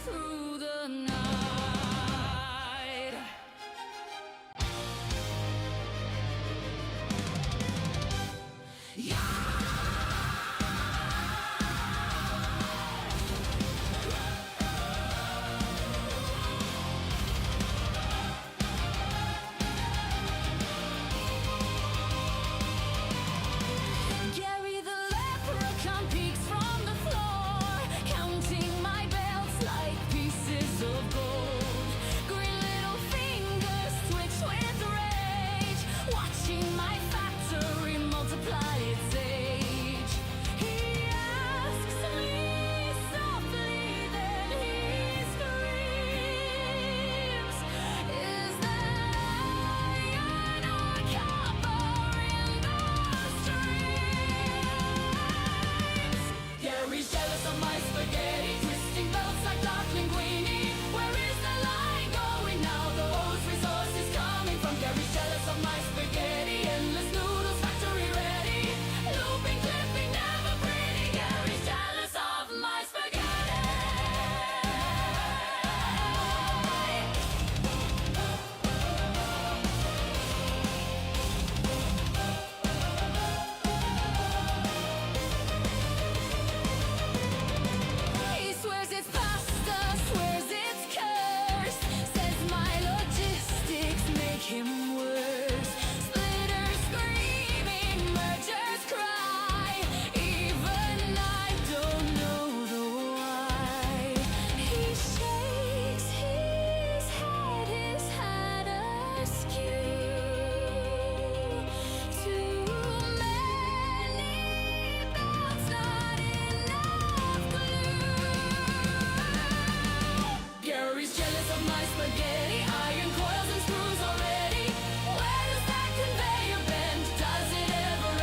through the night. Gary the leprechaun peeks from the floor, counting my belts like pieces of gold. Green little fingers twitch with rage, watching my factory multiply its age. He asks me softly, then he screams, "Is there iron or copper in the streams?" Gary's jealous of my spaghetti, twisting belts like Dark Linguini. Where is the line going now? Those resources coming from. Gary's jealous of my spaghetti, endless noodles, factory ready. Looping, clipping, never pretty. Gary's jealous of my spaghetti. He swears it's pasta, swears it's cursed, says my logistics make him worse. Splitters screaming, mergers cry, even I don't know the why. He shakes his head askew. Too many belts, not enough glue. Gary's jealous of my spaghetti, iron coils and screws already. Where does that conveyor bend? Does it ever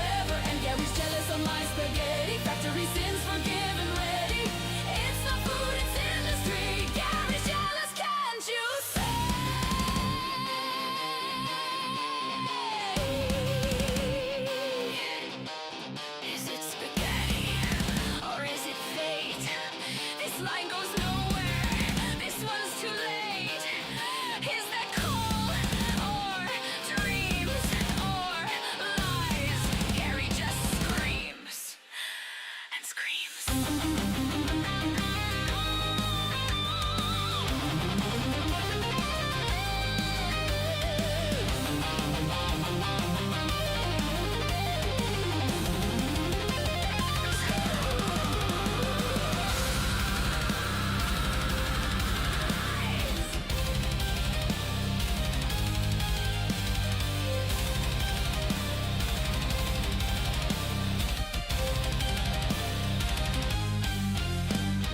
end? Gary's jealous of my spaghetti, factory sins forgiven ready. It's not food, it's industry. Gary's jealous, can't you say? Is it spaghetti or is it fate? This line goes nowhere. This one's too late. Is that coal or dreams or lies? Gary just screams and screams.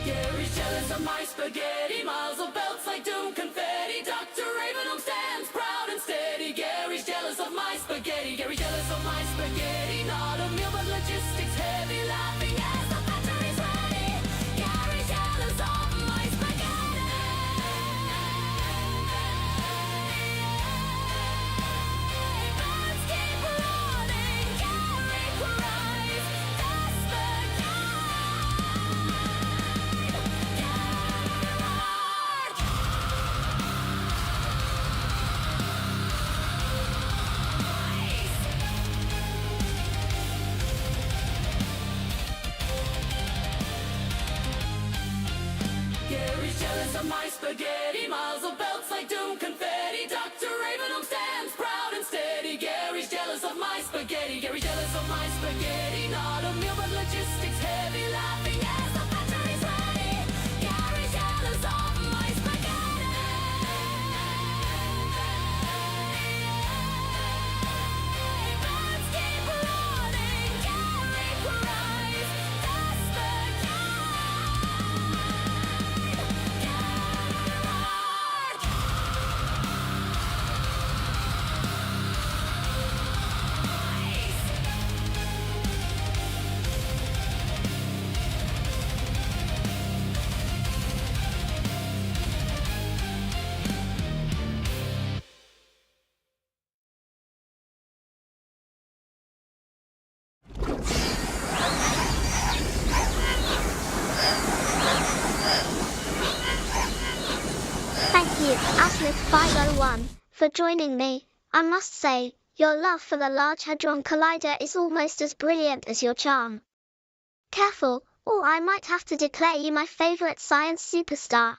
Gary's jealous of my spaghetti, miles of belts like doom confetti. Dr. Ravenholm stands proud and steady. Gary's jealous of my spaghetti. Gary's jealous of my spaghetti, not a meal but logistics heavy. Laughing as the factory's ready. Gary's jealous of my spaghetti. Birds keep running, Gary cries, the spaghetti. Gary's jealous of my spaghetti, miles of belts like doom confetti. Dr. Ravenholm stands proud and steady. Gary's jealous of my spaghetti. Gary's jealous of my spaghetti, not a meal but logistics heavy. Laughing as the factory's ready. Gary's jealous of my spaghetti. Birds keep running, Gary cries, the spaghetti. Gary you, Asmith501, for joining me. I must say, your love for the Large Hadron Collider is almost as brilliant as your charm. Careful, or I might have to declare you my favorite science superstar.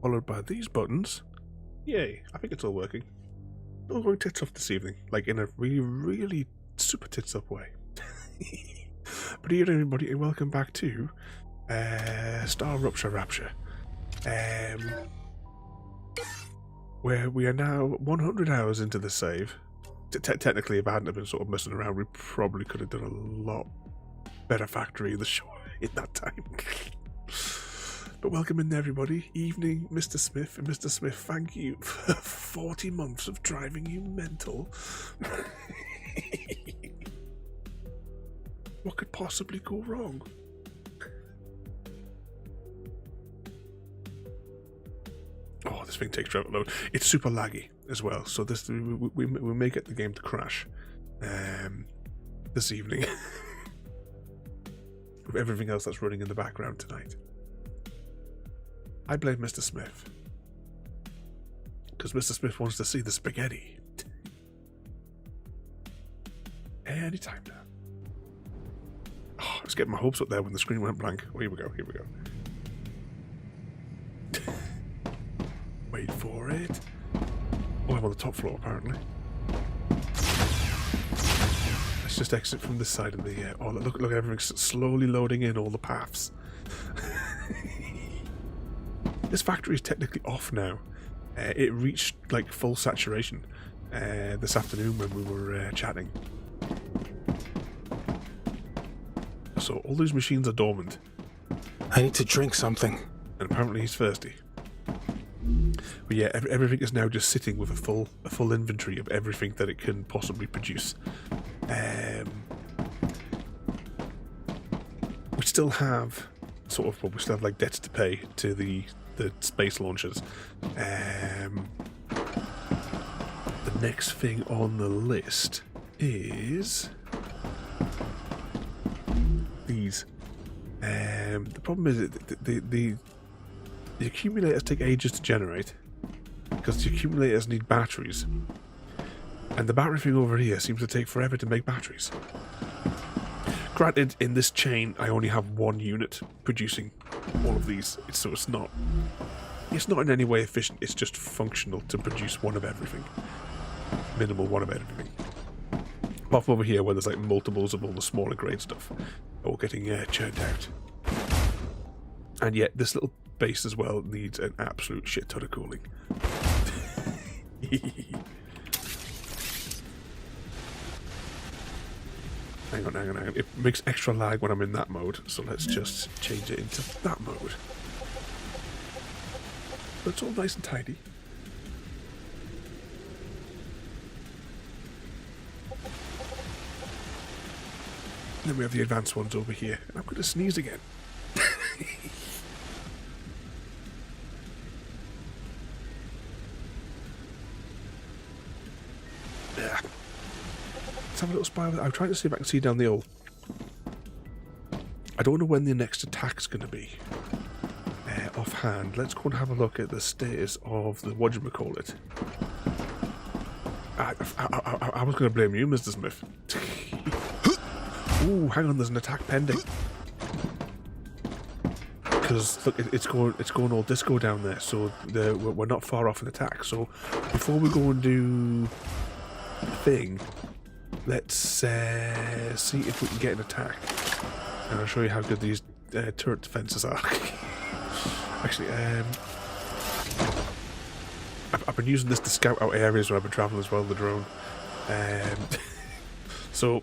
Followed by these buttons. Yay, I think it's all working. All going tits up this evening, like in a really, really super tits up way. But here everybody, and welcome back to StarRupture, where we are now 100 hours into the save. Technically, if I hadn't been sort of messing around, we probably could have done a lot better factory in the show in that time. But welcome in everybody. Evening, Mr. Smith. And Mr. Smith, thank you for 40 months of driving you mental. What could possibly go wrong? Oh, this thing takes forever to load. It's super laggy as well, so this we may get the game to crash this evening with everything else that's running in the background tonight. I blame Mr. Smith, because Mr. Smith wants to see the spaghetti anytime now. Oh, I was getting my hopes up there when the screen went blank. Oh, here we go, here we go. Wait for it. Oh, I'm on the top floor apparently. Let's just exit from this side of the... oh, look, everything's slowly loading in all the paths. This factory is technically off now. It reached like full saturation this afternoon when we were chatting. So all these machines are dormant. I need to drink something. And apparently he's thirsty. But yeah, everything is now just sitting with a full inventory of everything that it can possibly produce. We still have we still have like debts to pay to the space launchers. The next thing on the list is these. The problem is the accumulators take ages to generate because the accumulators need batteries, and the battery thing over here seems to take forever to make batteries. Granted, in this chain I only have one unit producing all of these, so it's not in any way efficient. It's just functional to produce one of everything, minimal one of everything. Apart from over here where there's like multiples of all the smaller grade stuff all getting churned out. And yet this little base as well needs an absolute shit ton of cooling. Hang on. It makes extra lag when I'm in that mode, so let's just change it into that mode. But it's all nice and tidy. Then we have the advanced ones over here. And I'm going to sneeze again. Let's have a little spy. I'm trying to see if I can see down the hole. I don't know when the next attack's going to be. Offhand, let's go and have a look at the status of the whatchamacallit. I was going to blame you, Mr. Smith. Ooh, hang on, there's an attack pending. Because look, it's going all disco down there, so we're not far off an attack. So before we go and do the thing, let's see if we can get an attack, and I'll show you how good these turret defenses are. Actually, I've been using this to scout out areas when I've been traveling as well, the drone. So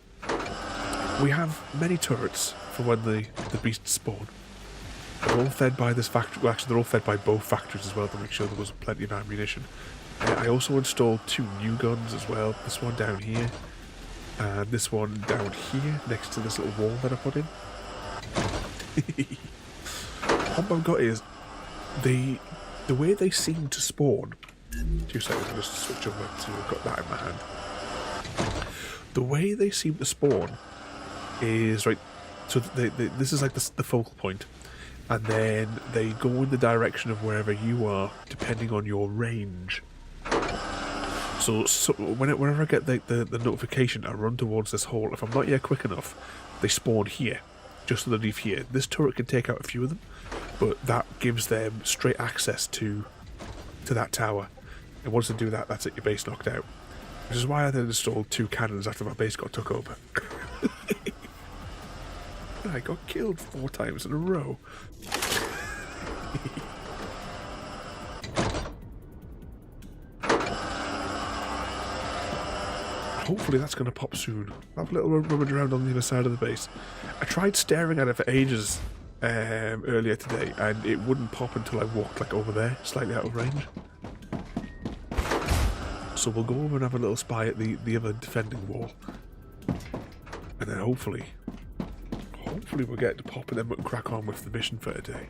we have many turrets for when the beasts spawn. They're all fed by this factory. Well, actually, they're all fed by both factories as well to make sure there was plenty of ammunition. I also installed 2 new guns as well. This one down here, and this one down here next to this little wall that I put in. What I've got is the way they seem to spawn. 2 seconds, I'll just switch over to I've got that in my hand. The way they seem to spawn is right. So this is like the focal point, and then they go in the direction of wherever you are, depending on your range. So whenever I get the notification, I run towards this hole. If I'm not yet quick enough, they spawn here, just underneath here. This turret can take out a few of them, but that gives them straight access to that tower. And once they do that, that's it, your base knocked out. Which is why I then installed 2 cannons after my base got took over. I got killed 4 times in a row. Hopefully that's going to pop soon. I'll have a little rummage around on the other side of the base. I tried staring at it for ages earlier today, and it wouldn't pop until I walked like over there, slightly out of range. So we'll go over and have a little spy at the other defending wall. And then hopefully we'll get to pop and then we'll crack on with the mission for today.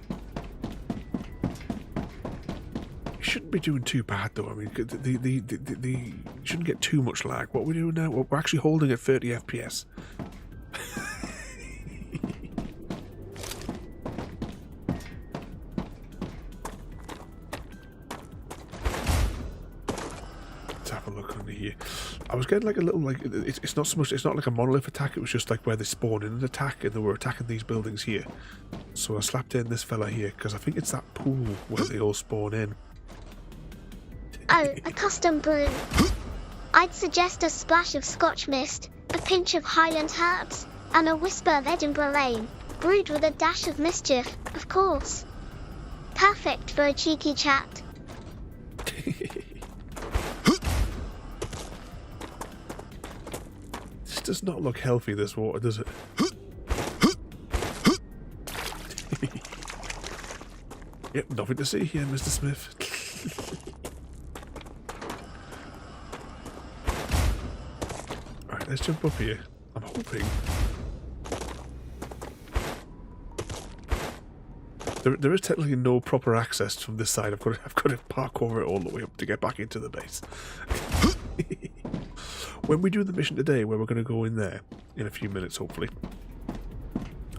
Shouldn't be doing too bad though. I mean, the shouldn't get too much lag. What we're doing now, we're actually holding at 30 FPS. Let's have a look under here. I was getting like a little like it's not so much. It's not like a monolith attack. It was just like where they spawn in an attack and they were attacking these buildings here. So I slapped in this fella here because I think it's that pool where they all spawn in. Oh, a custom brew. I'd suggest a splash of Scotch mist, a pinch of Highland herbs, and a whisper of Edinburgh Lane, brewed with a dash of mischief, of course. Perfect for a cheeky chat. This does not look healthy, this water, does it? Yep, nothing to see here, Mr. Smith. Right, let's jump up here. I'm hoping there is technically no proper access from this side. I've got to parkour it all the way up to get back into the base. When we do the mission today, where we're going to go in there in a few minutes, hopefully,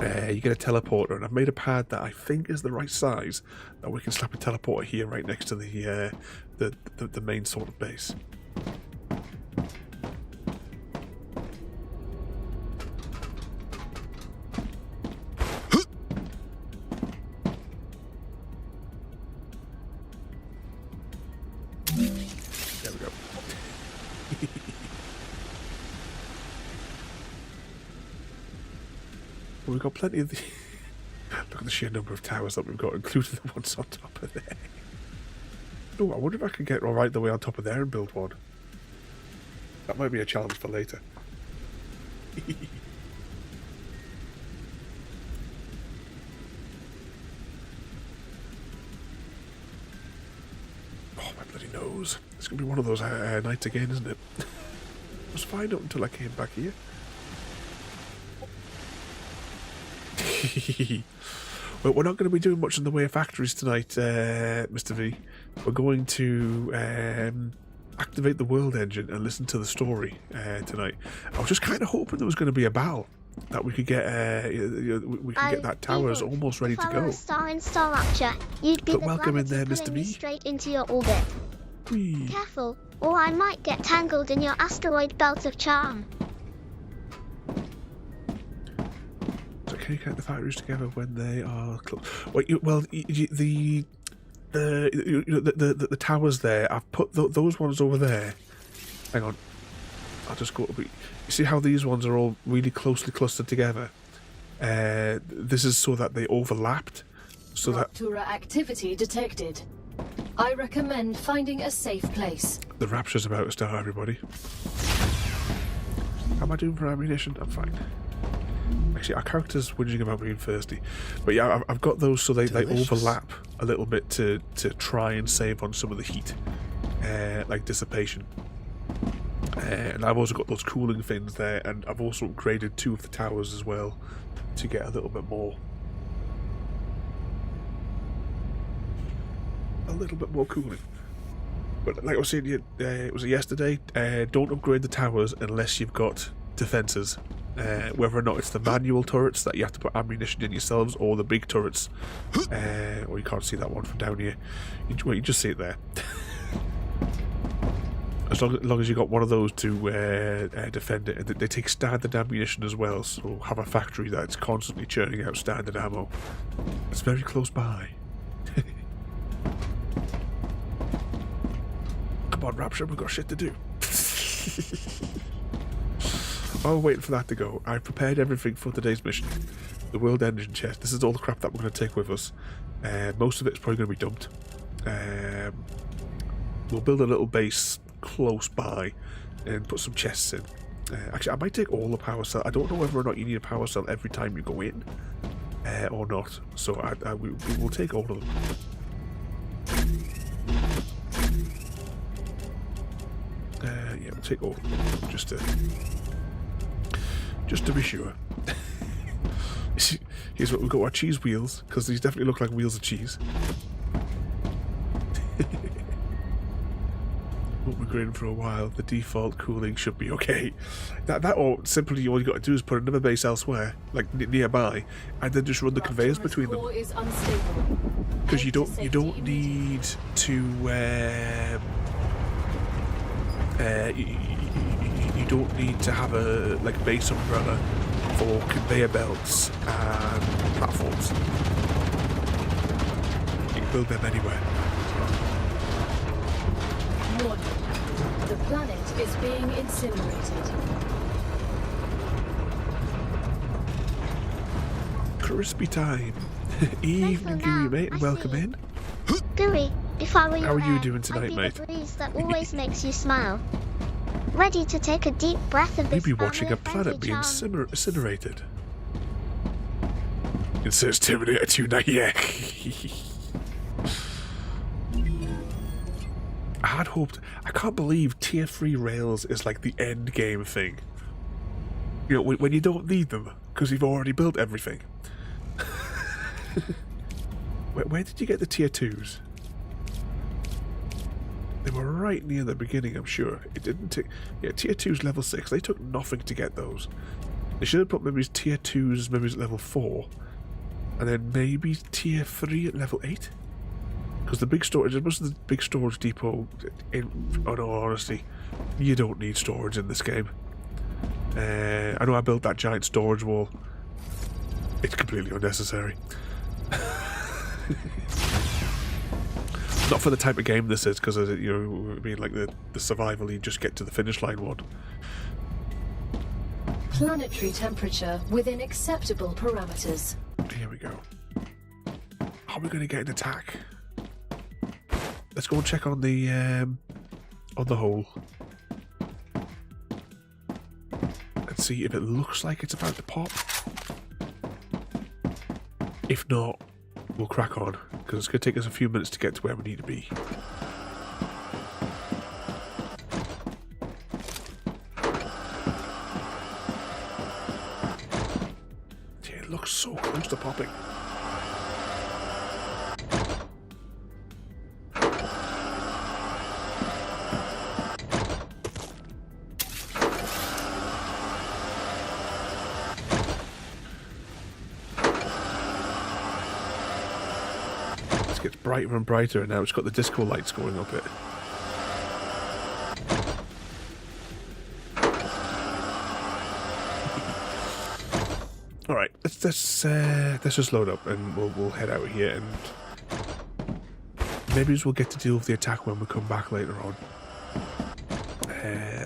you get a teleporter, and I've made a pad that I think is the right size that we can slap a teleporter here, right next to the main sort of base. There we go. Well, we've got plenty of the... Look at the sheer number of towers that we've got, including the ones on top of there. Oh, I wonder if I can get right the way on top of there and build one. That might be a challenge for later. Oh, my bloody nose. It's going to be one of those nights again, isn't it? It was fine up until I came back here. Well, we're not going to be doing much in the way of factories tonight, Mr. V. We're going to activate the world engine and listen to the story tonight. I was just kind of hoping there was going to be a battle that we could get. We can get that towers almost ready to go. A star in StarRupture, you'd be But the welcome in there, gravity Mr. pulling you V. straight into your orbit. Whee. Careful, or I might get tangled in your asteroid belt of charm. So can you count the factories together when they are close? Well, the towers there. I've put those ones over there. Hang on, I'll just go. You see how these ones are all really closely clustered together? This is so that they overlapped. So that Raptura activity detected. I recommend finding a safe place. the Rapture's about to start, everybody. How am I doing for ammunition? I'm fine. Actually, our character's whinging about being thirsty. But yeah, I've got those so they overlap a little bit to try and save on some of the heat, like dissipation. And I've also got those cooling fins there, and I've also upgraded 2 of the towers as well to get a little bit more a little bit more cooling. But like I was saying, it was yesterday. Don't upgrade the towers unless you've got defences. Whether or not it's the manual turrets that you have to put ammunition in yourselves, or the big turrets. Or you can't see that one from down here. You just see it there. As long as you got one of those to defend it, and they take standard ammunition as well. So have a factory that's constantly churning out standard ammo. It's very close by. Come on, Rapture, we've got shit to do. Oh, waiting for that to go. I've prepared everything for today's mission. The world engine chest. This is all the crap that we're going to take with us. Most of it's probably going to be dumped. We'll build a little base close by and put some chests in. Actually, I might take all the power cell. I don't know whether or not you need a power cell every time you go in or not. So we will take all of them. Yeah, we'll take all of them just to be sure. Here's what we've got: our cheese wheels, because these definitely look like wheels of cheese. Won't be green for a while. The default cooling should be okay. That or simply all you got to do is put another base elsewhere, like nearby, and then just run the conveyors between them. Because you don't need to. You don't need to have a base umbrella for conveyor belts and platforms. You can build them anywhere. Warning. The planet is being incinerated. Crispy time. Evening, Gooey mate, and welcome in. Gooey, if I were your How are you heir, doing tonight, I'd be mate? the breeze that always makes you smile. Ready to take a deep breath of this You'd be watching a family-friendly planet being charm. incinerated. It says Terminator 2 now, yeah. I had hoped. I can't believe tier 3 rails is like the end game thing. You know, when you don't need them because you've already built everything. Where did you get the tier 2s? They were right near the beginning, I'm sure. It didn't take... Yeah, tier 2's level 6. They took nothing to get those. They should have put maybe tier 2's maybe at level 4. And then maybe tier 3 at level 8? Because the big storage... Most of the big storage depot, in all honesty, you don't need storage in this game. I know I built that giant storage wall. It's completely unnecessary. Not for the type of game this is, because you know, I mean, like the survival, you just get to the finish line one. Planetary temperature within acceptable parameters. Here we go. Are we going to get an attack? Let's go and check on the hole and see if it looks like it's about to pop. If not, we'll crack on, because it's going to take us a few minutes to get to where we need to be. Yeah, it looks so close to popping. Gets brighter and brighter, and now it's got the disco lights going up it. Alright, let's just load up and we'll head out here, and maybe we'll get to deal with the attack when we come back later on.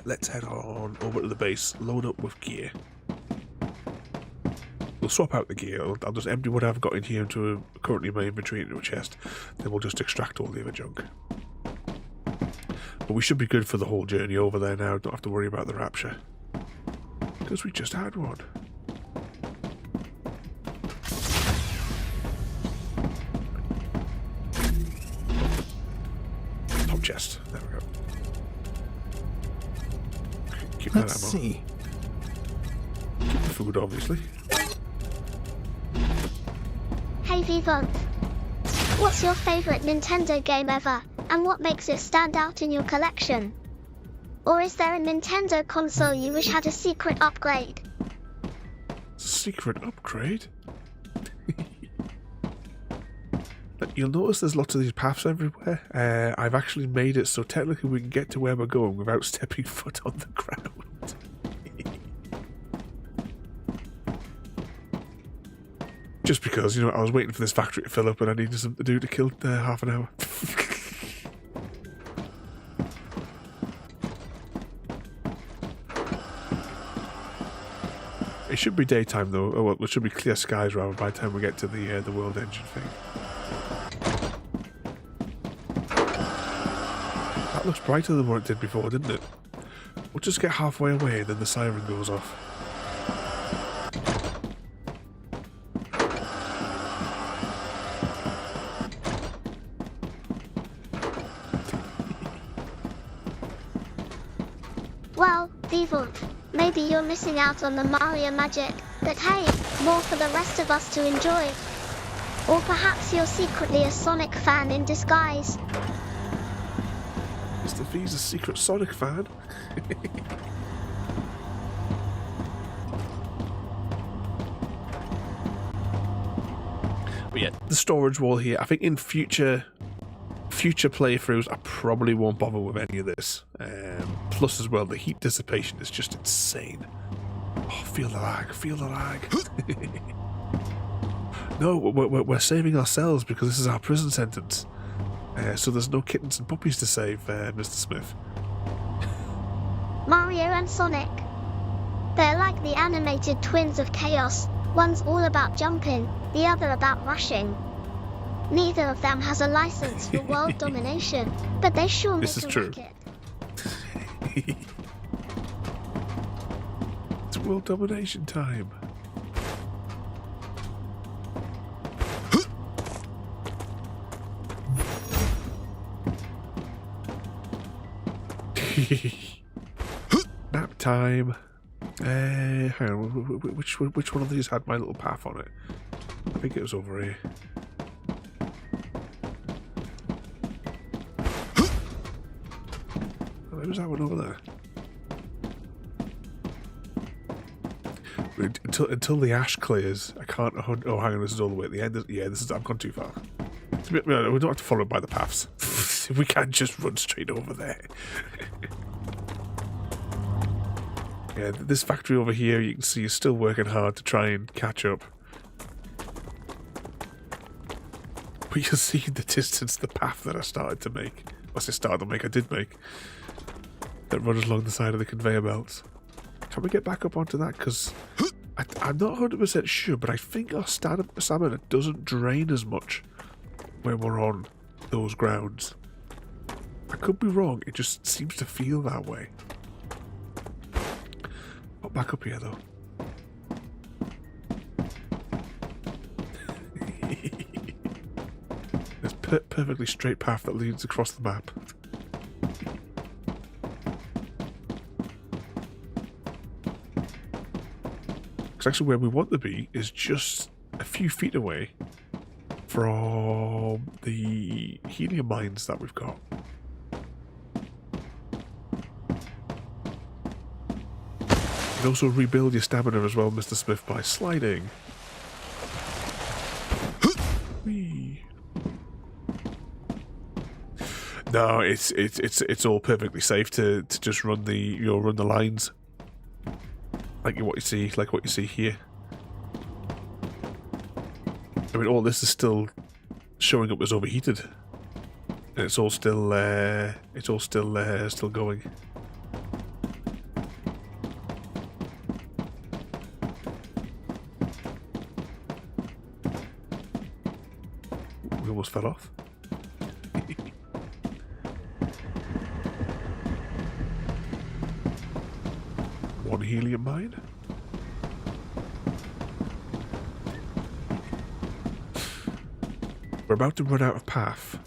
Let's head on over to the base, load up with gear. We'll swap out the gear. I'll just empty what I've got in here into currently my inventory into a chest. Then we'll just extract all the other junk. But we should be good for the whole journey over there now. Don't have to worry about the Rapture, because we just had one. Top chest. There we go. Keep that ammo. Let's see. Keep the food, obviously. Hey Vivant, What's your favorite Nintendo game ever, and what makes it stand out in your collection? Or is there a Nintendo console you wish had a secret upgrade? Secret upgrade? You'll notice there's lots of these paths everywhere. I've actually made it so technically we can get to where we're going without stepping foot on the ground. Just because, you know, I was waiting for this factory to fill up and I needed something to do to kill half an hour. It should be daytime though. Oh, well, it should be clear skies rather by the time we get to the world engine thing. That looks brighter than what it did before, didn't it? We'll just get halfway away and then the siren goes off. Well, Deathloop, maybe you're missing out on the Mario magic, but hey, more for the rest of us to enjoy. Or perhaps you're secretly a Sonic fan in disguise. Mr. V's a secret Sonic fan. But yeah, the storage wall here, I think in future playthroughs I probably won't bother with any of this. Plus as well, the heat dissipation is just insane. Oh, feel the lag, feel the lag. No, we're saving ourselves because this is our prison sentence. So there's no kittens and puppies to save, Mr. Smith. Mario and Sonic. They're like the animated twins of chaos. One's all about jumping, the other about rushing. Neither of them has a license for world domination, but they sure make a racket. It's world domination time. Nap time. Hang on, which one of these had my little path on it? I think it was over here. Where was that one over there? Until the ash clears, I can't. Oh, hang on, this is all the way at the end. Yeah, this is. I've gone too far. We don't have to follow it by the paths. We can't just run straight over there. Yeah, this factory over here, you can see, is still working hard to try and catch up. But you'll see in the distance the path that I started to make. I did make. That runs along the side of the conveyor belts. Can we get back up onto that? Because I'm not 100% sure, but I think our stamina doesn't drain as much when we're on those grounds. I could be wrong, it just seems to feel that way. Not back up here though. There's perfectly straight path that leads across the map. Because actually where we want to be is just a few feet away from the helium mines that we've got. You can also rebuild your stamina as well, Mr. Smith, by sliding. Whee. No, it's all perfectly safe to just run the run the lines. Like what you see here. I mean, all this is still showing up as overheated, and it's all still still going. We almost fell off. One helium mine. We're about to run out of path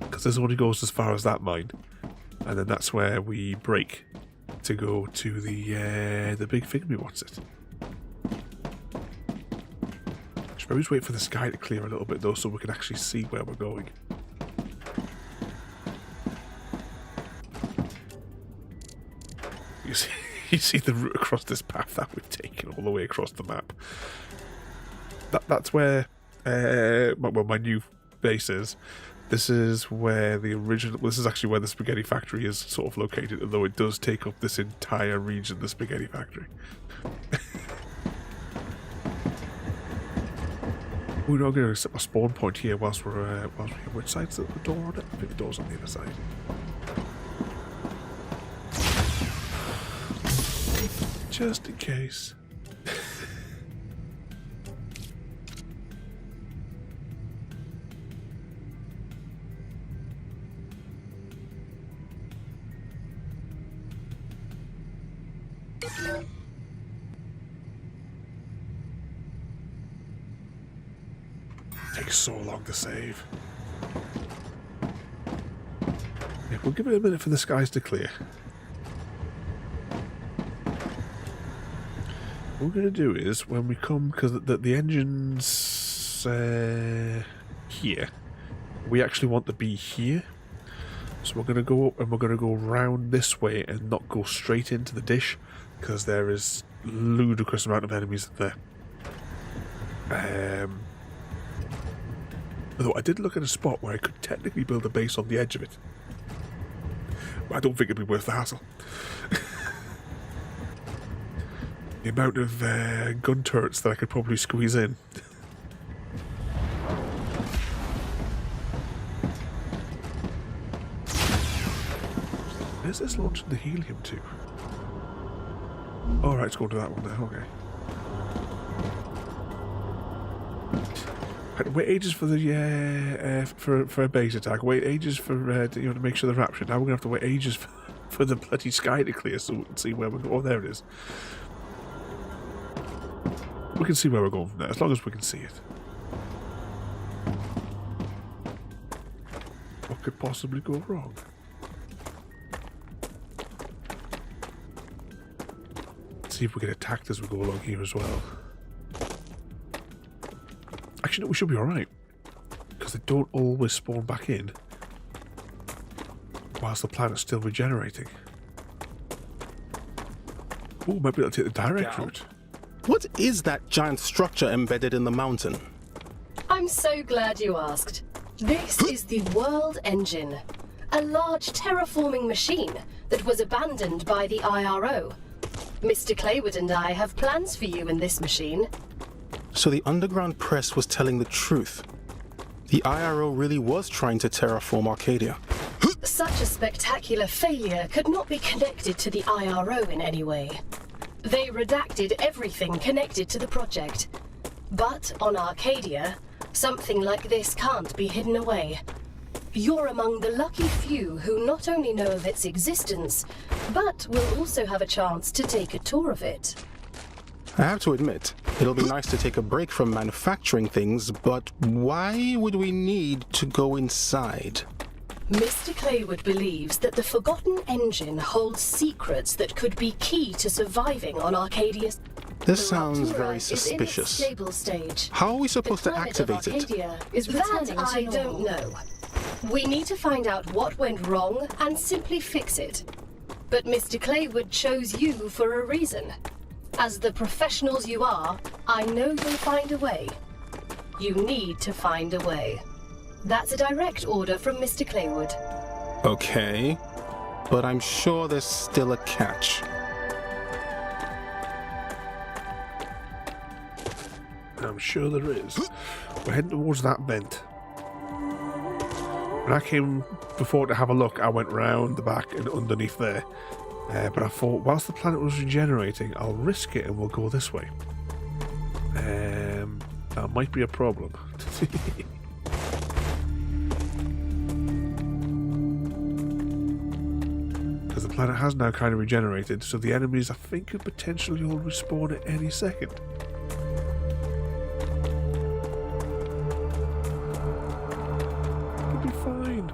because this only goes as far as that mine, and then that's where we break to go to the big thingy. What's it? I always wait for the sky to clear a little bit though, so we can actually see where we're going. You see the route across this path that we've taken all the way across the map. That's where my new base is. This is where the original... This is actually where the spaghetti factory is sort of located, although it does take up this entire region, the spaghetti factory. We're not going to set a spawn point here whilst we're here. Which side's the door on it? I think the door's on the other side. Just in case. Takes so long to save. Yeah, we'll give it a minute for the skies to clear. What we're going to do is, when we come, because the engine's here, we actually want to be here. So we're going to go up and we're going to go round this way and not go straight into the dish, because there is ludicrous amount of enemies there. Although I did look at a spot where I could technically build a base on the edge of it. But I don't think it'd be worth the hassle. The amount of gun turrets that I could probably squeeze in. Where's this launching the helium to? Oh, right, it's going to that one now, okay. Wait ages for the for a base attack. Wait ages for to make sure the rapture. Now we're gonna have to wait ages for the bloody sky to clear so we can see where we're going. Oh, there it is. We can see where we're going from there as long as we can see it. What could possibly go wrong? Let's see if we get attacked as we go along here as well. Actually, no, we should be alright. Because they don't always spawn back in whilst the planet's still regenerating. Oh, maybe I'll take the direct route. What is that giant structure embedded in the mountain? I'm so glad you asked. This is the World Engine, a large terraforming machine that was abandoned by the IRO. Mr. Claywood and I have plans for you in this machine. So the underground press was telling the truth. The IRO really was trying to terraform Arcadia. Such a spectacular failure could not be connected to the IRO in any way. They redacted everything connected to the project. But on Arcadia, something like this can't be hidden away. You're among the lucky few who not only know of its existence, but will also have a chance to take a tour of it. I have to admit, it'll be nice to take a break from manufacturing things, but why would we need to go inside? Mr. Claywood believes that the Forgotten Engine holds secrets that could be key to surviving on Arcadia's... This sounds very suspicious. Stable stage. How are we supposed to activate it? That I don't know. We need to find out what went wrong and simply fix it. But Mr. Claywood chose you for a reason. As the professionals you are, I know you'll find a way. You need to find a way. That's a direct order from Mr. Claywood. Okay, but I'm sure there's still a catch. I'm sure there is. We're heading towards that vent. When I came before to have a look, I went round the back and underneath there. But I thought, whilst the planet was regenerating, I'll risk it and we'll go this way. That might be a problem. Because the planet has now kind of regenerated, so the enemies, I think, could potentially all respawn at any second. We'll be fine.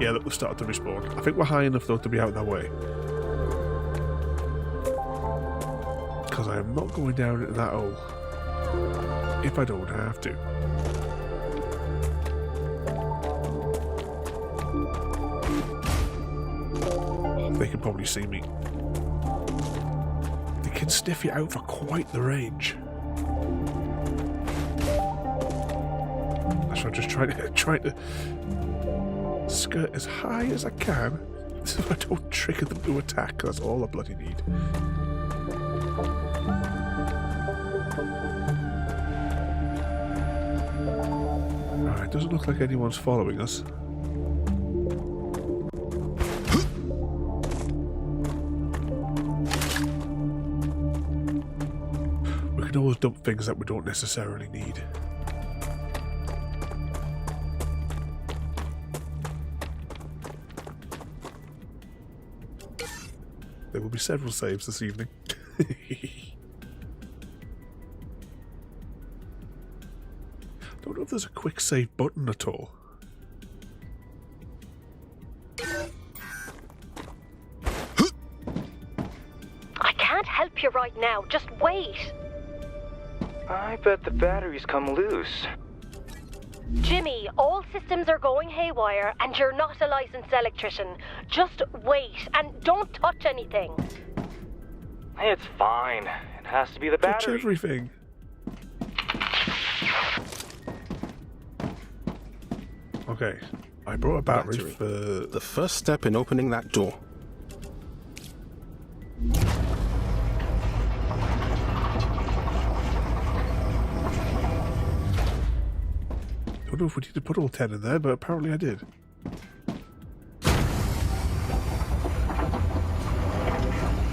Yeah, look, they've started to respawn. I think we're high enough, though, to be out that way. Because I am not going down into that hole. if I don't have to. They can probably see me. They can sniff you out for quite the range. That's why I'm just trying to skirt as high as I can so I don't trigger them to attack. That's all I bloody need. Alright, doesn't look like anyone's following us. We can always dump things that we don't necessarily need. There will be several saves this evening. Don't know if there's a quick save button at all. I can't help you right now. Just wait. I bet the batteries come loose. Jimmy, all systems are going haywire and you're not a licensed electrician. Just wait and don't touch anything. It's fine. It has to be the Touch battery. everything. Okay, I brought a battery for... The first step in opening that door. I don't know if we need to put all 10 in there, but apparently I did.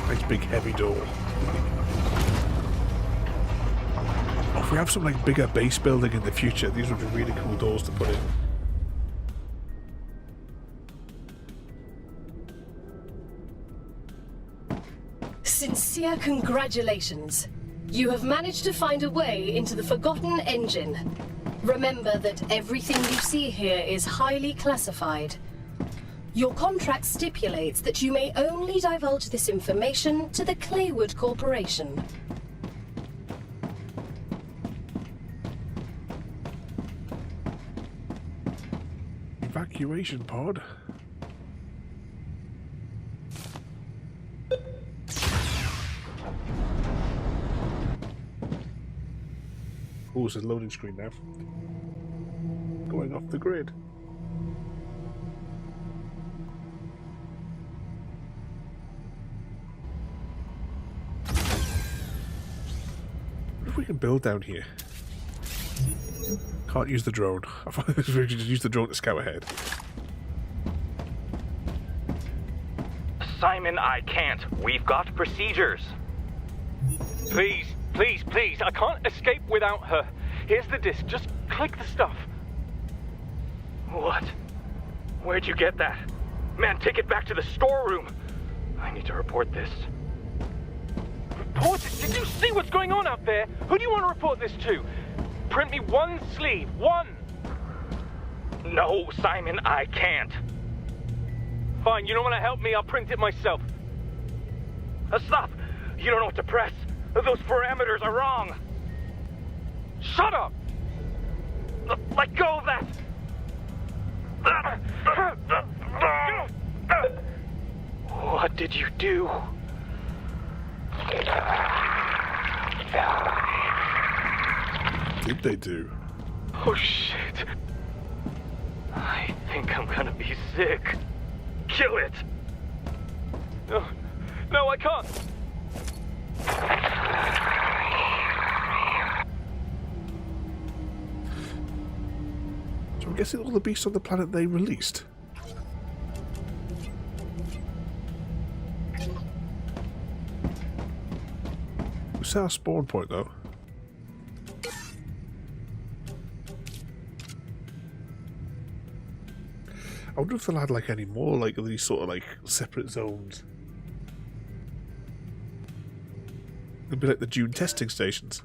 Nice big heavy door. Oh, if we have some like bigger base building in the future, these would be really cool doors to put in. Sincere congratulations. You have managed to find a way into the Forgotten Engine. Remember that everything you see here is highly classified. Your contract stipulates that you may only divulge this information to the Claywood Corporation. Evacuation pod. Oh, it's a loading screen now. Going off the grid. What if we can build down here? Can't use the drone. I thought we should just use the drone to scout ahead. Simon, I can't. We've got procedures. Please, please, please. I can't escape without her. Here's the disc. Just click the stuff. What? Where'd you get that? Man, take it back to the storeroom. I need to report this. Report it? Did you see what's going on out there? Who do you want to report this to? Print me one sleeve. One. No, Simon, I can't. Fine, you don't want to help me, I'll print it myself. Stop! You don't know what to press. Those parameters are wrong. Shut up! Let go of that! What did you do? Did they do? Oh shit. I think I'm gonna be sick. Kill it! No, no, I can't. So I'm guessing all the beasts on the planet they released. We set our spawn point though. I wonder if they'll add like any more like these sort of like separate zones. It'll be like the Dune testing stations.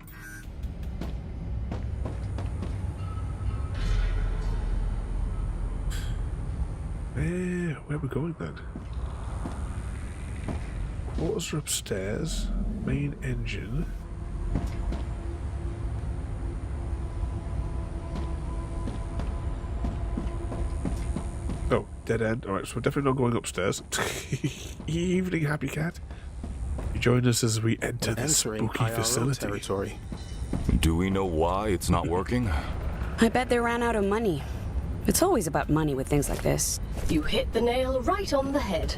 Where are we going then? Quarters are upstairs. Main engine. Dead end. Alright, so we're definitely not going upstairs. Evening, Happy Cat. You join us as we enter the spooky IRO facility. territory. Do we know why it's not working? I bet they ran out of money. It's always about money with things like this. You hit the nail right on the head.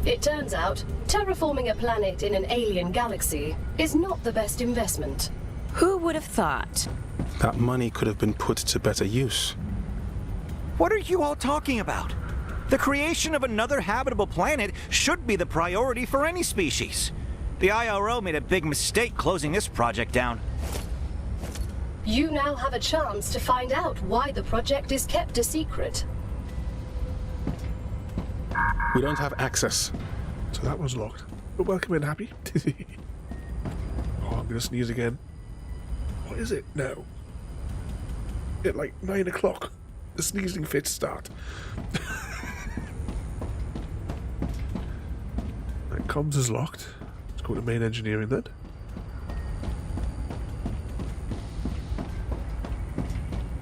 It turns out, terraforming a planet in an alien galaxy is not the best investment. Who would have thought? That money could have been put to better use. What are you all talking about? The creation of another habitable planet should be the priority for any species. The IRO made a big mistake closing this project down. You now have a chance to find out why the project is kept a secret. We don't have access. So that was locked. But welcome in, Happy. Oh, I'm gonna sneeze again. What is it now? At like 9 o'clock. The sneezing fits start. Right, comms is locked. Let's go to main engineering then.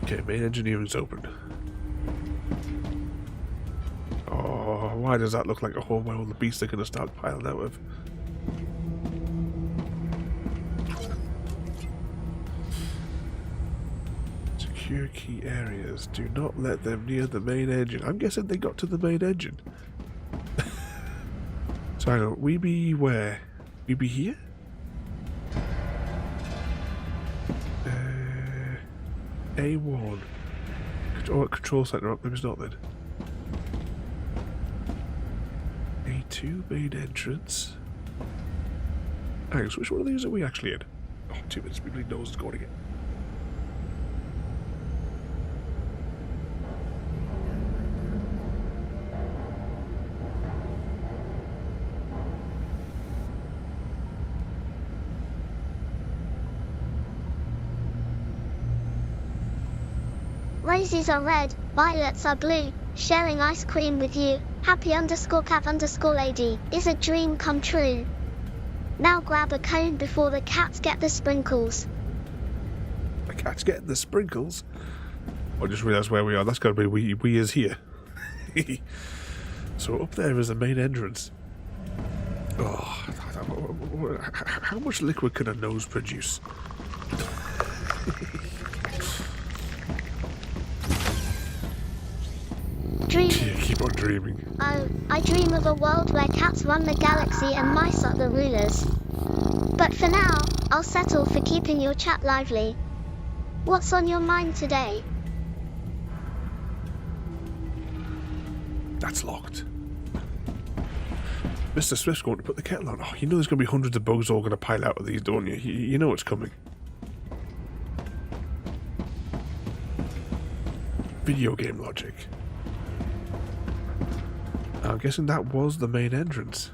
Okay, main engineering's open. Oh, why does that look like a hole where all the beasts are going to start piling out of? Secure key areas. Do not let them near the main engine. I'm guessing they got to the main engine. So hang on, we be where? We be here? A1. Oh, control center up. Maybe it's not then. A2, main entrance. Hang on, so which one of these are we actually in? Oh, 2 minutes. We bleed nose is going again. Roses are red, violets are blue, sharing ice cream with you, happy_cat_lady, is a dream come true. Now grab a cone before the cats get the sprinkles. The cat's getting the sprinkles? I just realised where we are. That's got to be we is here. So up there is the main entrance. Oh, how much liquid can a nose produce? Dream. Yeah, keep on dreaming. Oh, I dream of a world where cats run the galaxy and mice are the rulers. But for now, I'll settle for keeping your chat lively. What's on your mind today? That's locked. Mr. Swift's going to put the kettle on. Oh, you know there's going to be hundreds of bugs all going to pile out of these, don't you? You know it's coming. Video game logic. I'm guessing that was the main entrance.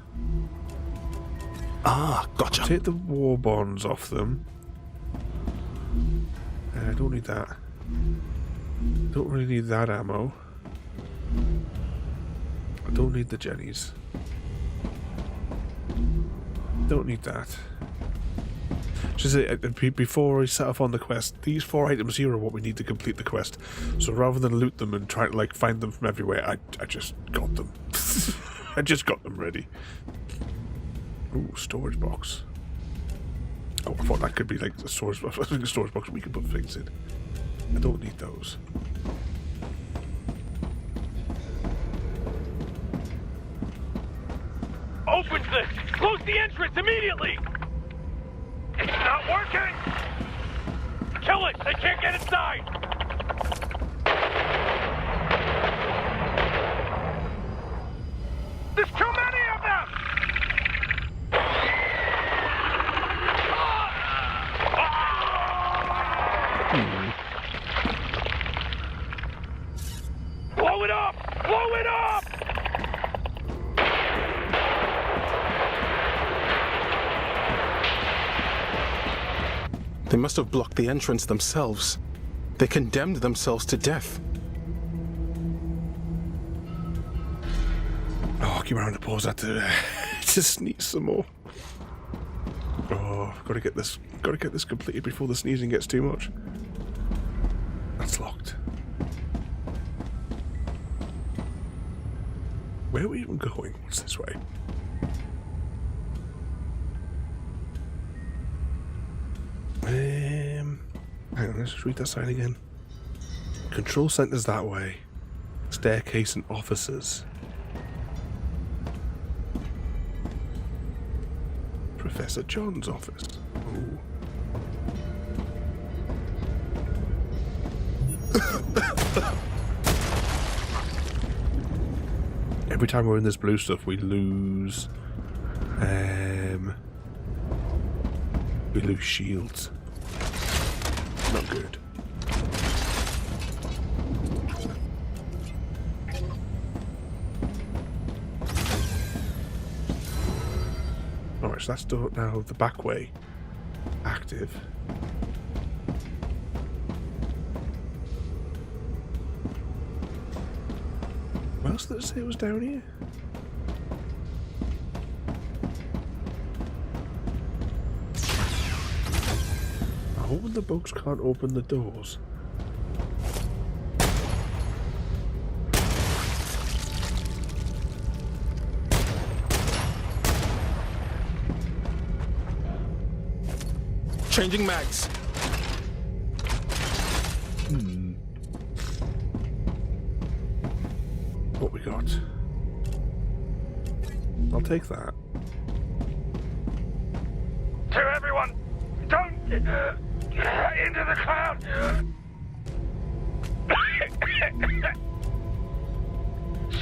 Ah, gotcha. Take the war bonds off them. I don't need that. Don't really need that ammo. I don't need the jennies. Don't need that. Just before I set off on the quest, these 4 items here are what we need to complete the quest. So rather than loot them and try to like find them from everywhere, I just got them. I just got them ready. Ooh, storage box. Oh, I thought that could be like a storage box. I think a storage box we can put things in. I don't need those. Open this! Close the entrance immediately! It's not working! Kill it! They can't get inside! There's too many of them! Blow it up! Blow it up! They must have blocked the entrance themselves. They condemned themselves to death. Oh, keep around to pause that to sneeze some more. Oh, gotta get this completed before the sneezing gets too much. That's locked. Where are we even going? What's this way? Hang on, let's just read that sign again. Control center's that way. Staircase and offices. Professor John's office. Ooh. Every time we're in this blue stuff, we lose shields. Not good. Alright, so that's now the back way active. What else did it say was down here? I hope the bugs can't open the doors. Changing mags. What we got? I'll take that. To everyone, don't into the cloud.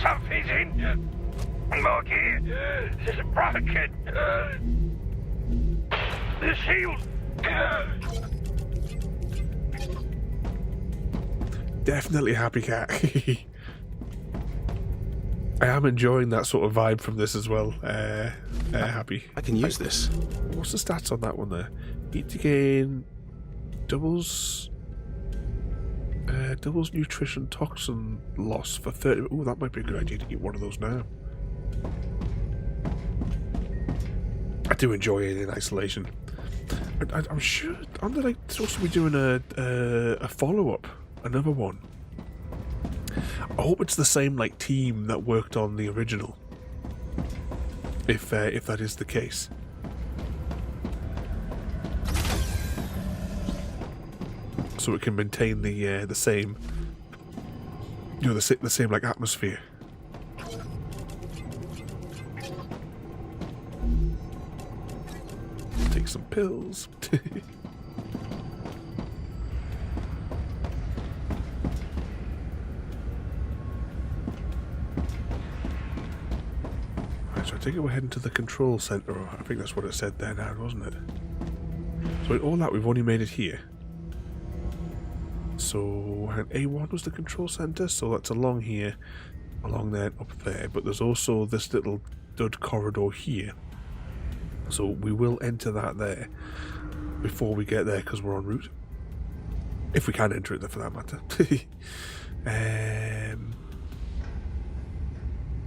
Something's in. Loki is broken. The shield. Definitely happy cat. I am enjoying that sort of vibe from this as well. Happy. I can use this. What's the stats on that one there? Eat to gain doubles nutrition toxin loss for 30. Oh, that might be a good idea to get one of those now. I do enjoy it in isolation. I'm sure. Aren't they like supposed to be doing a follow-up, another one? I hope it's the same like team that worked on the original. If that is the case. So it can maintain the same, you know, the same like atmosphere. Take some pills. Right, so I take it we're heading to the control center. I think that's what it said there now, wasn't it? So in all that, we've only made it here. So A1 was the control center, so that's along here, along there, up there. But there's also this little dud corridor here. So we will enter that there before we get there because we're en route. If we can enter it there for that matter.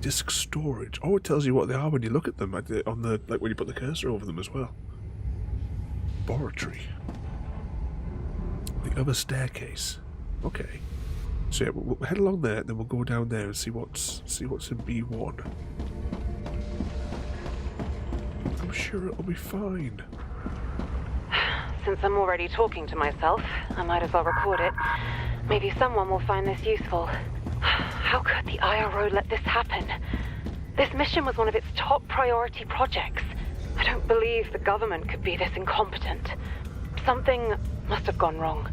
Disk storage. Oh, it tells you what they are when you look at them on the like when you put the cursor over them as well. Laboratory. The other staircase. Okay. So yeah, we'll head along there, then we'll go down there and see what's in B1. I'm sure it'll be fine. Since I'm already talking to myself, I might as well record it. Maybe someone will find this useful. How could the IRO let this happen? This mission was one of its top priority projects. I don't believe the government could be this incompetent. Something must have gone wrong.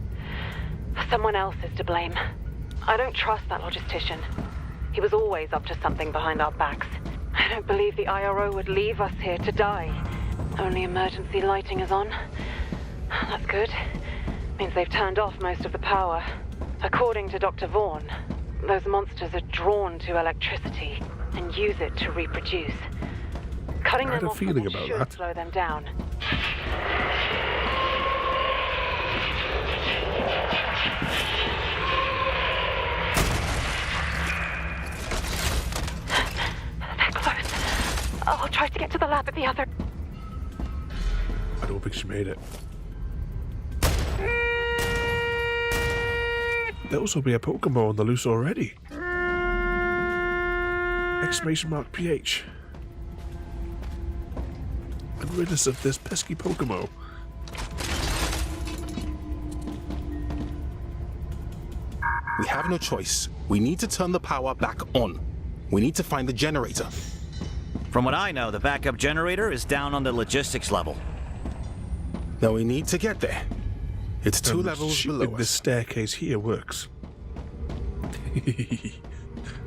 Someone else is to blame. I don't trust that logistician. He was always up to something behind our backs. I don't believe the IRO would leave us here to die. Only emergency lighting is on. That's good. Means they've turned off most of the power. According to Dr. Vaughn, those monsters are drawn to electricity and use it to reproduce. Cutting them off should slow them down. They're close. I'll try to get to the lab at the other. I don't think she made it. There'll also be a Pokemon on the loose already. Exclamation mark PH. And rid us of this pesky Pokemon. We have no choice. We need to turn the power back on. We need to find the generator. From what I know, the backup generator is down on the logistics level. Now we need to get there. It's 2 levels below us. This staircase here works.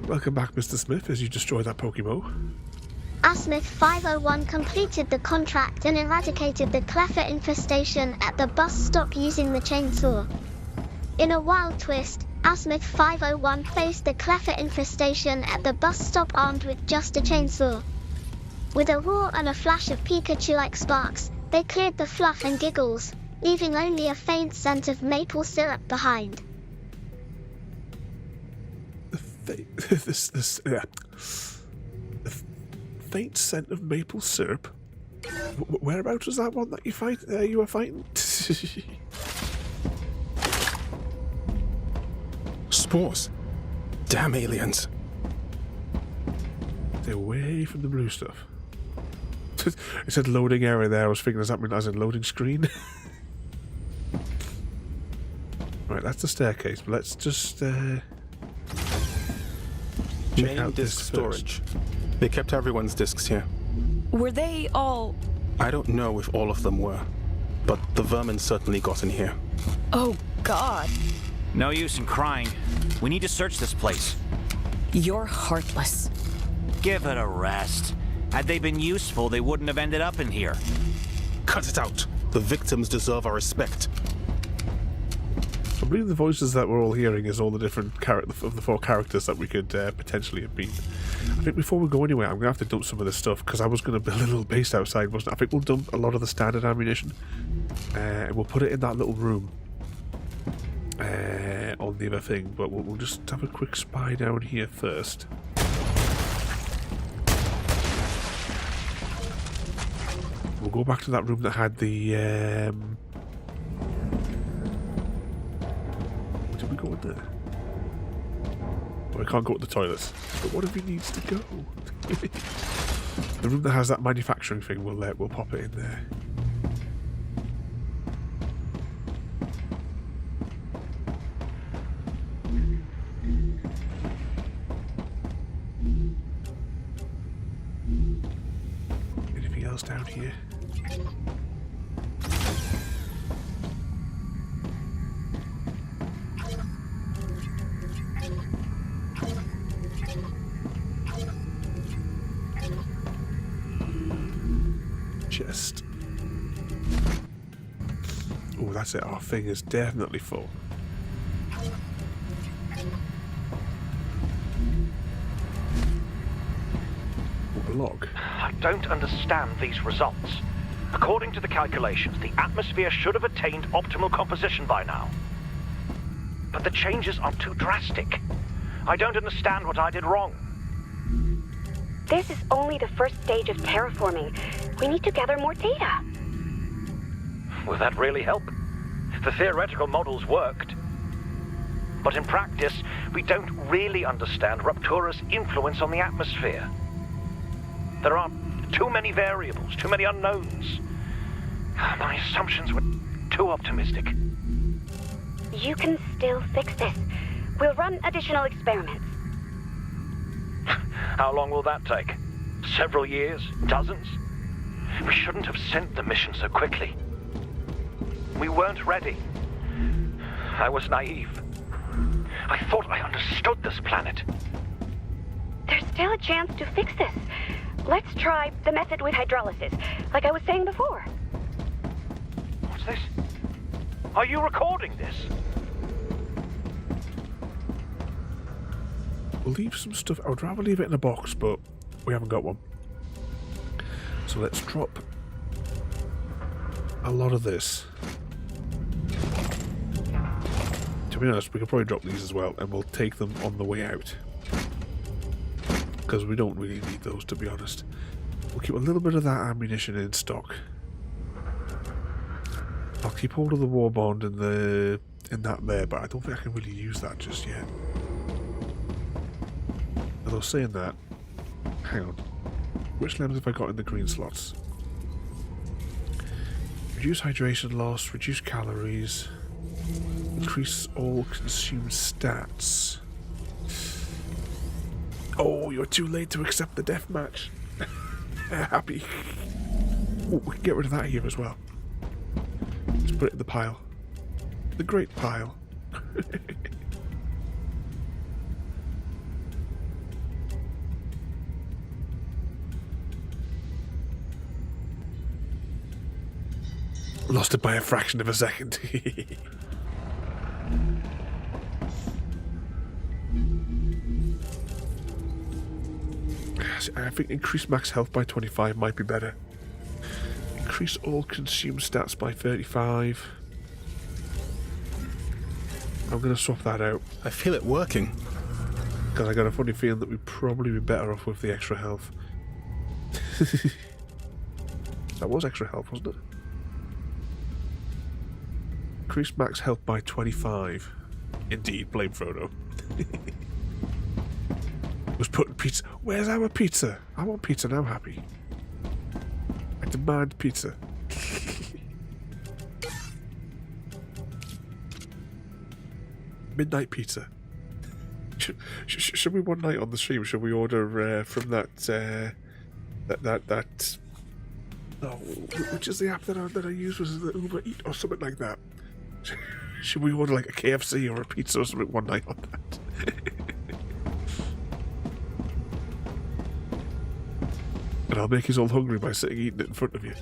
Welcome back, Mr. Smith, as you destroy that Pokemon. Asmith 501 completed the contract and eradicated the Cleffer infestation at the bus stop using the chainsaw. In a wild twist, Asmith 501 faced the Cleffer infestation at the bus stop armed with just a chainsaw. With a roar and a flash of Pikachu-like sparks, they cleared the fluff and giggles, leaving only a faint scent of maple syrup behind. The faint scent of maple syrup? Whereabouts was that one that you were fighting? Spores. Damn aliens. Stay away from the blue stuff. It said loading area there. I was thinking, does that mean as in loading screen? Right, that's the staircase, but let's just check Main out disk this storage. They kept everyone's disks here. Were they all... I don't know if all of them were, but the vermin certainly got in here. Oh, God. No use in crying. We need to search this place. You're heartless. Give it a rest. Had they been useful, they wouldn't have ended up in here. Cut it out. The victims deserve our respect. I believe the voices that we're all hearing is all the different of the 4 characters that we could potentially have been. I think before we go anywhere, I'm going to have to dump some of this stuff, because I was going to build a little base outside, wasn't I? I think we'll dump a lot of the standard ammunition, and we'll put it in that little room on the other thing, but we'll just have a quick spy down here first. We'll go back to that room that had the... Did we go in there? Well, I can't go to the toilets. But what if he needs to go? The room that has that manufacturing thing, we'll pop it in there. Anything else down here? Chest. Oh, that's it. Our thing is definitely full. Oh, a log. I don't understand these results. According to the calculations, the atmosphere should have attained optimal composition by now. But the changes are too drastic. I don't understand what I did wrong. This is only the first stage of terraforming. We need to gather more data. Will that really help? The theoretical models worked. But in practice, we don't really understand Ruptura's influence on the atmosphere. There are too many variables, too many unknowns. My assumptions were too optimistic. You can still fix this. We'll run additional experiments. How long will that take? Several years? Dozens? We shouldn't have sent the mission so quickly. We weren't ready. I was naive. I thought I understood this planet. There's still a chance to fix this. Let's try the method with hydrolysis, like I was saying before. What's this? Are you recording this? We'll leave some stuff. I would rather leave it in a box, but we haven't got one. So let's drop a lot of this. To be honest, we could probably drop these as well, and we'll take them on the way out. Because we don't really need those, to be honest. We'll keep a little bit of that ammunition in stock. I'll keep hold of the war bond in that there, but I don't think I can really use that just yet. Although saying that, Hang on. Which lemons have I got in the green slots? Reduce hydration loss, reduce calories, increase all consumed stats. Oh, you're too late to accept the death match. Happy. Oh, we can get rid of that here as well. Let's put it in the pile. The great pile. Lost it by a fraction of a second. I think increase max health by 25 might be better. Increase all consumed stats by 35. I'm going to swap that out. I feel it working. Because I got a funny feeling that we'd probably be better off with the extra health. That was extra health, wasn't it? Increase max health by 25. Indeed, blame Frodo. Was putting pizza. Where's our pizza? I want pizza now, Happy. I demand pizza. Midnight pizza. Should we one night on the stream? Should we order from that? Oh, which is the app that I use? Was it Uber Eat or something like that? Should we order like a KFC or a pizza or something one night on that? And I'll make you all hungry by sitting eating it in front of you.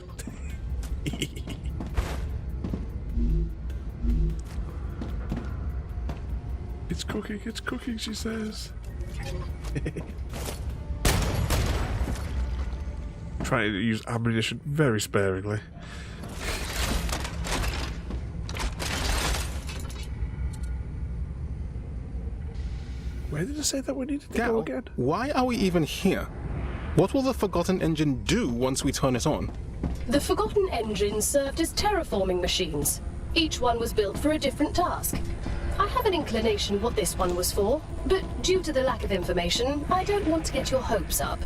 It's cooking, she says. Trying to use ammunition very sparingly. Where did it say that we needed to go again? Why are we even here? What will the Forgotten Engine do once we turn it on? The Forgotten Engines served as terraforming machines. Each one was built for a different task. I have an inclination what this one was for, but due to the lack of information, I don't want to get your hopes up.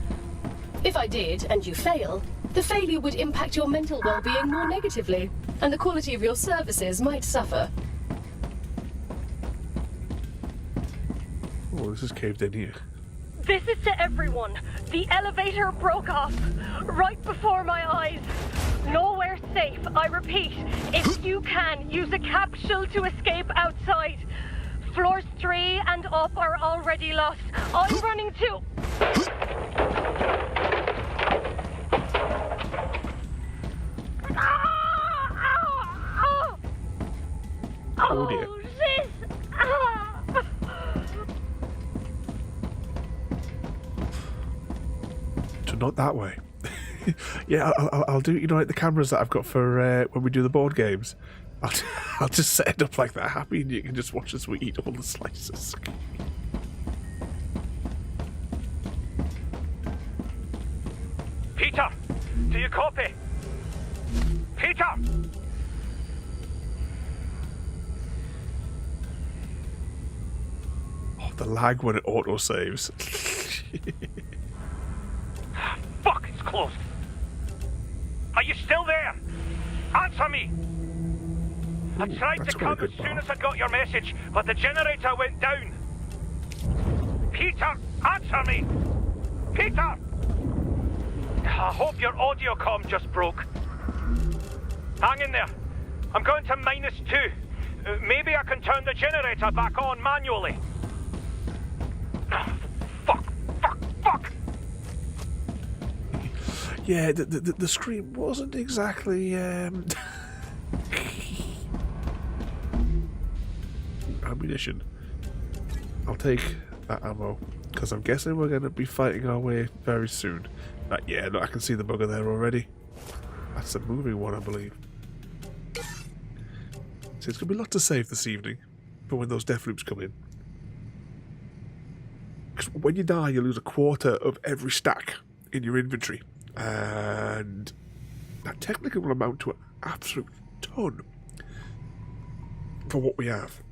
If I did, and you fail, the failure would impact your mental well-being more negatively, and the quality of your services might suffer. Oh, this is caved in here. This is to everyone. The elevator broke off right before my eyes. Nowhere safe. I repeat, if you can, use a capsule to escape outside. Floors 3 and up are already lost. I'm running too. Oh dear. This. So not that way. Yeah, I'll do, you know, like the cameras that I've got for when we do the board games. I'll just set it up like that, Happy, and you can just watch as we eat all the slices. Peter, do you copy? Peter! Oh, the lag when it auto-saves. Fuck, it's closed. Are you still there? Answer me! I tried to come as soon as I got your message, but the generator went down. Peter, answer me! Peter! I hope your audio comm just broke. Hang in there. I'm going to -2. Maybe I can turn the generator back on manually. Fuck! Yeah, the screen wasn't exactly ammunition. I'll take that ammo, because I'm guessing we're going to be fighting our way very soon. Yeah, no, I can see the bugger there already. That's a moving one, I believe. So it's going to be a lot to save this evening for when those Deathloops come in. Because when you die, you lose a quarter of every stack in your inventory. And that technically will amount to an absolute ton for what we have.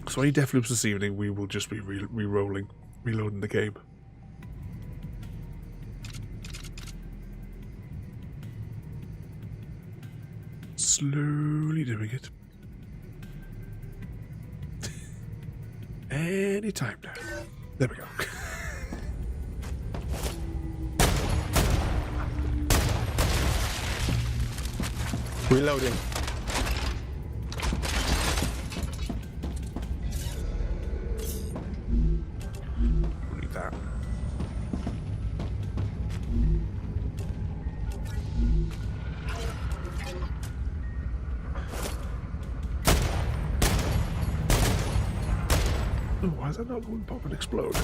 So any Deathloops this evening, we will just be re-rolling reloading the game. Slowly doing it. Any time now. There we go. Reloading. Need that. Oh, why is that not going pop and explode?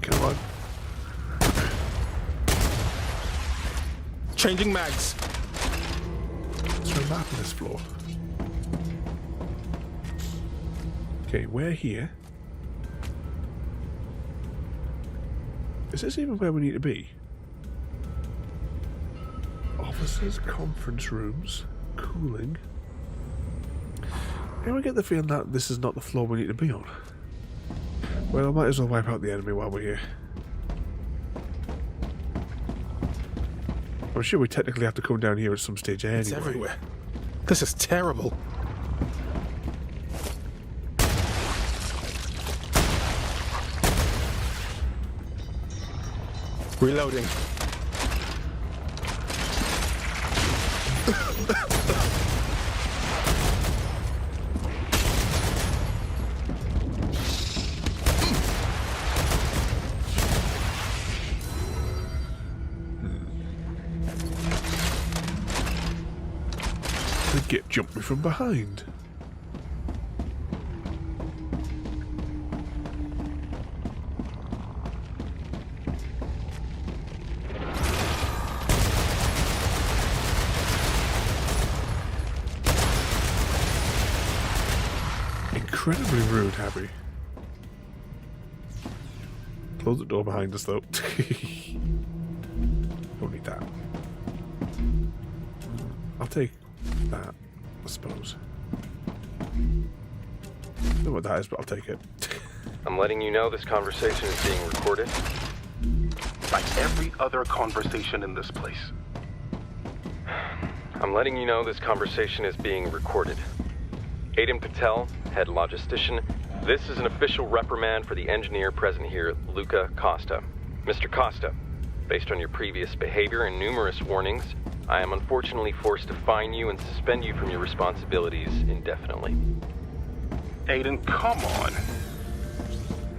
Come on. Changing mags. Let's throw a map on this floor. Okay, we're here. Is this even where we need to be? Officers' conference rooms, cooling. Can we get the feeling that this is not the floor we need to be on? Well, I might as well wipe out the enemy while we're here. I'm sure we technically have to come down here at some stage anyway. It's everywhere. This is terrible. Reloading. They get jumping from behind. Incredibly rude, Abby. Close the door behind us, though. Don't need that. I'll take that, I suppose. Don't know what that is, but I'll take it. I'm letting you know this conversation is being recorded. Like every other conversation in this place. I'm letting you know this conversation is being recorded. Aiden Patel, head logistician, this is an official reprimand for the engineer present here, Luca Costa. Mr. Costa, based on your previous behavior and numerous warnings, I am unfortunately forced to fine you and suspend you from your responsibilities indefinitely. Aiden, come on.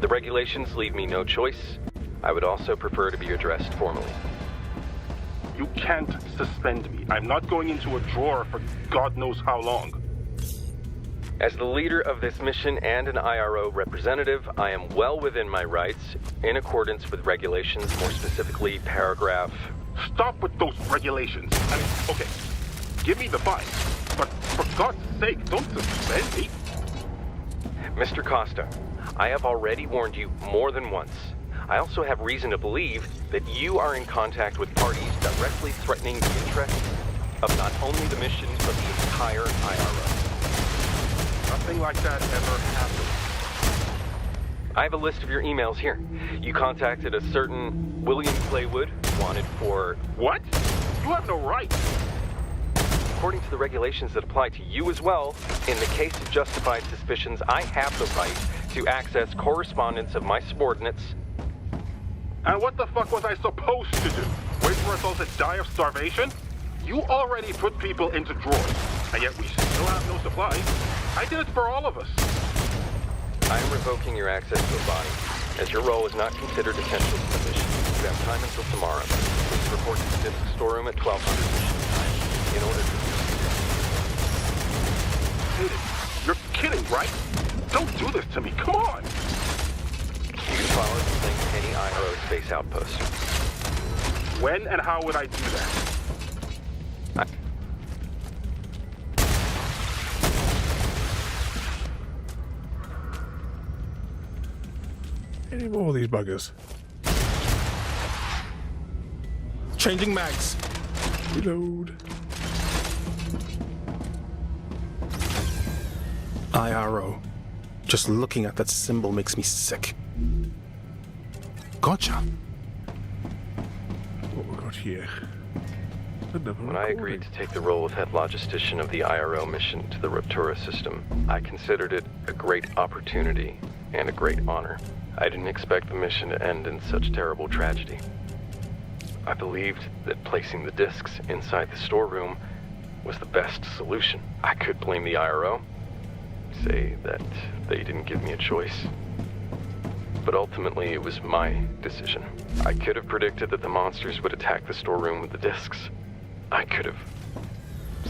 The regulations leave me no choice. I would also prefer to be addressed formally. You can't suspend me. I'm not going into a drawer for God knows how long. As the leader of this mission and an IRO representative, I am well within my rights in accordance with regulations, more specifically paragraph... Stop with those regulations. I mean, okay, give me the fine, but for God's sake, don't suspend me. Mr. Costa, I have already warned you more than once. I also have reason to believe that you are in contact with parties directly threatening the interests of not only the mission, but the entire IRO. Nothing like that ever happened. I have a list of your emails here. You contacted a certain William Claywood, wanted for... What? You have no right. According to the regulations that apply to you as well, in the case of justified suspicions, I have the right to access correspondence of my subordinates. And what the fuck was I supposed to do? Wait for us all to die of starvation? You already put people into drawers, and yet we still have no supplies. I did it for all of us. I am revoking your access to a body, as your role is not considered essential to the mission. You have time until tomorrow. Please report to the disk storeroom at 1200 mission time in order to... Aiden, you're kidding, right? Don't do this to me, come on! You can follow this link to any IRO space outpost. When and how would I do that? Any more of these buggers? Changing mags. Reload. IRO. Just looking at that symbol makes me sick. Gotcha. What we got here? When I agreed to take the role of head logistician of the IRO mission to the Raptura system, I considered it a great opportunity and a great honor. I didn't expect the mission to end in such terrible tragedy. I believed that placing the discs inside the storeroom was the best solution. I could blame the IRO, say that they didn't give me a choice. But ultimately, it was my decision. I could have predicted that the monsters would attack the storeroom with the discs. I could have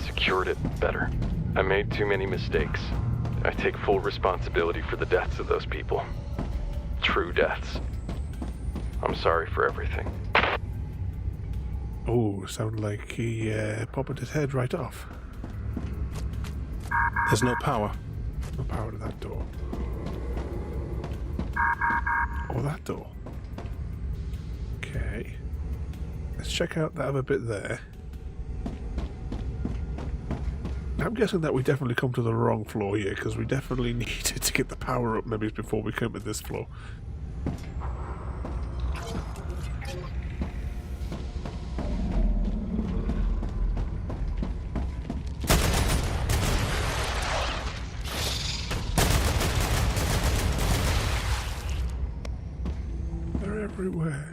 secured it better. I made too many mistakes. I take full responsibility for the deaths of those people. True deaths. I'm sorry for everything. Oh, sounded like he popped his head right off. There's no power. No power to that door. Or that door. Okay. Let's check out that other bit there. I'm guessing that we definitely come to the wrong floor here, because we definitely needed to get the power up maybe before we come to this floor. They're everywhere.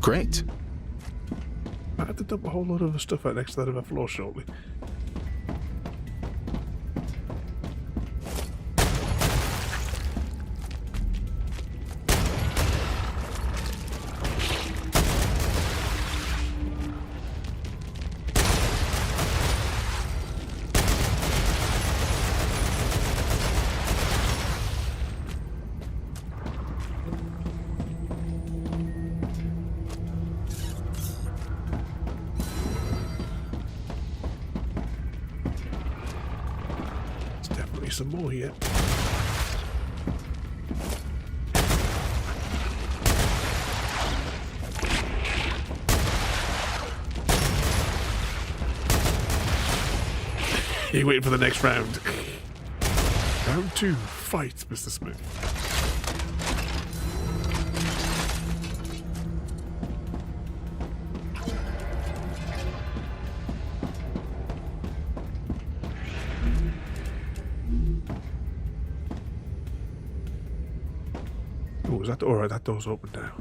Great. I had to dump a whole lot of stuff out next to that other floor shortly. Some more here. You waiting for the next round? Round 2, fight, Mr. Smith. Is that alright? That door's open now.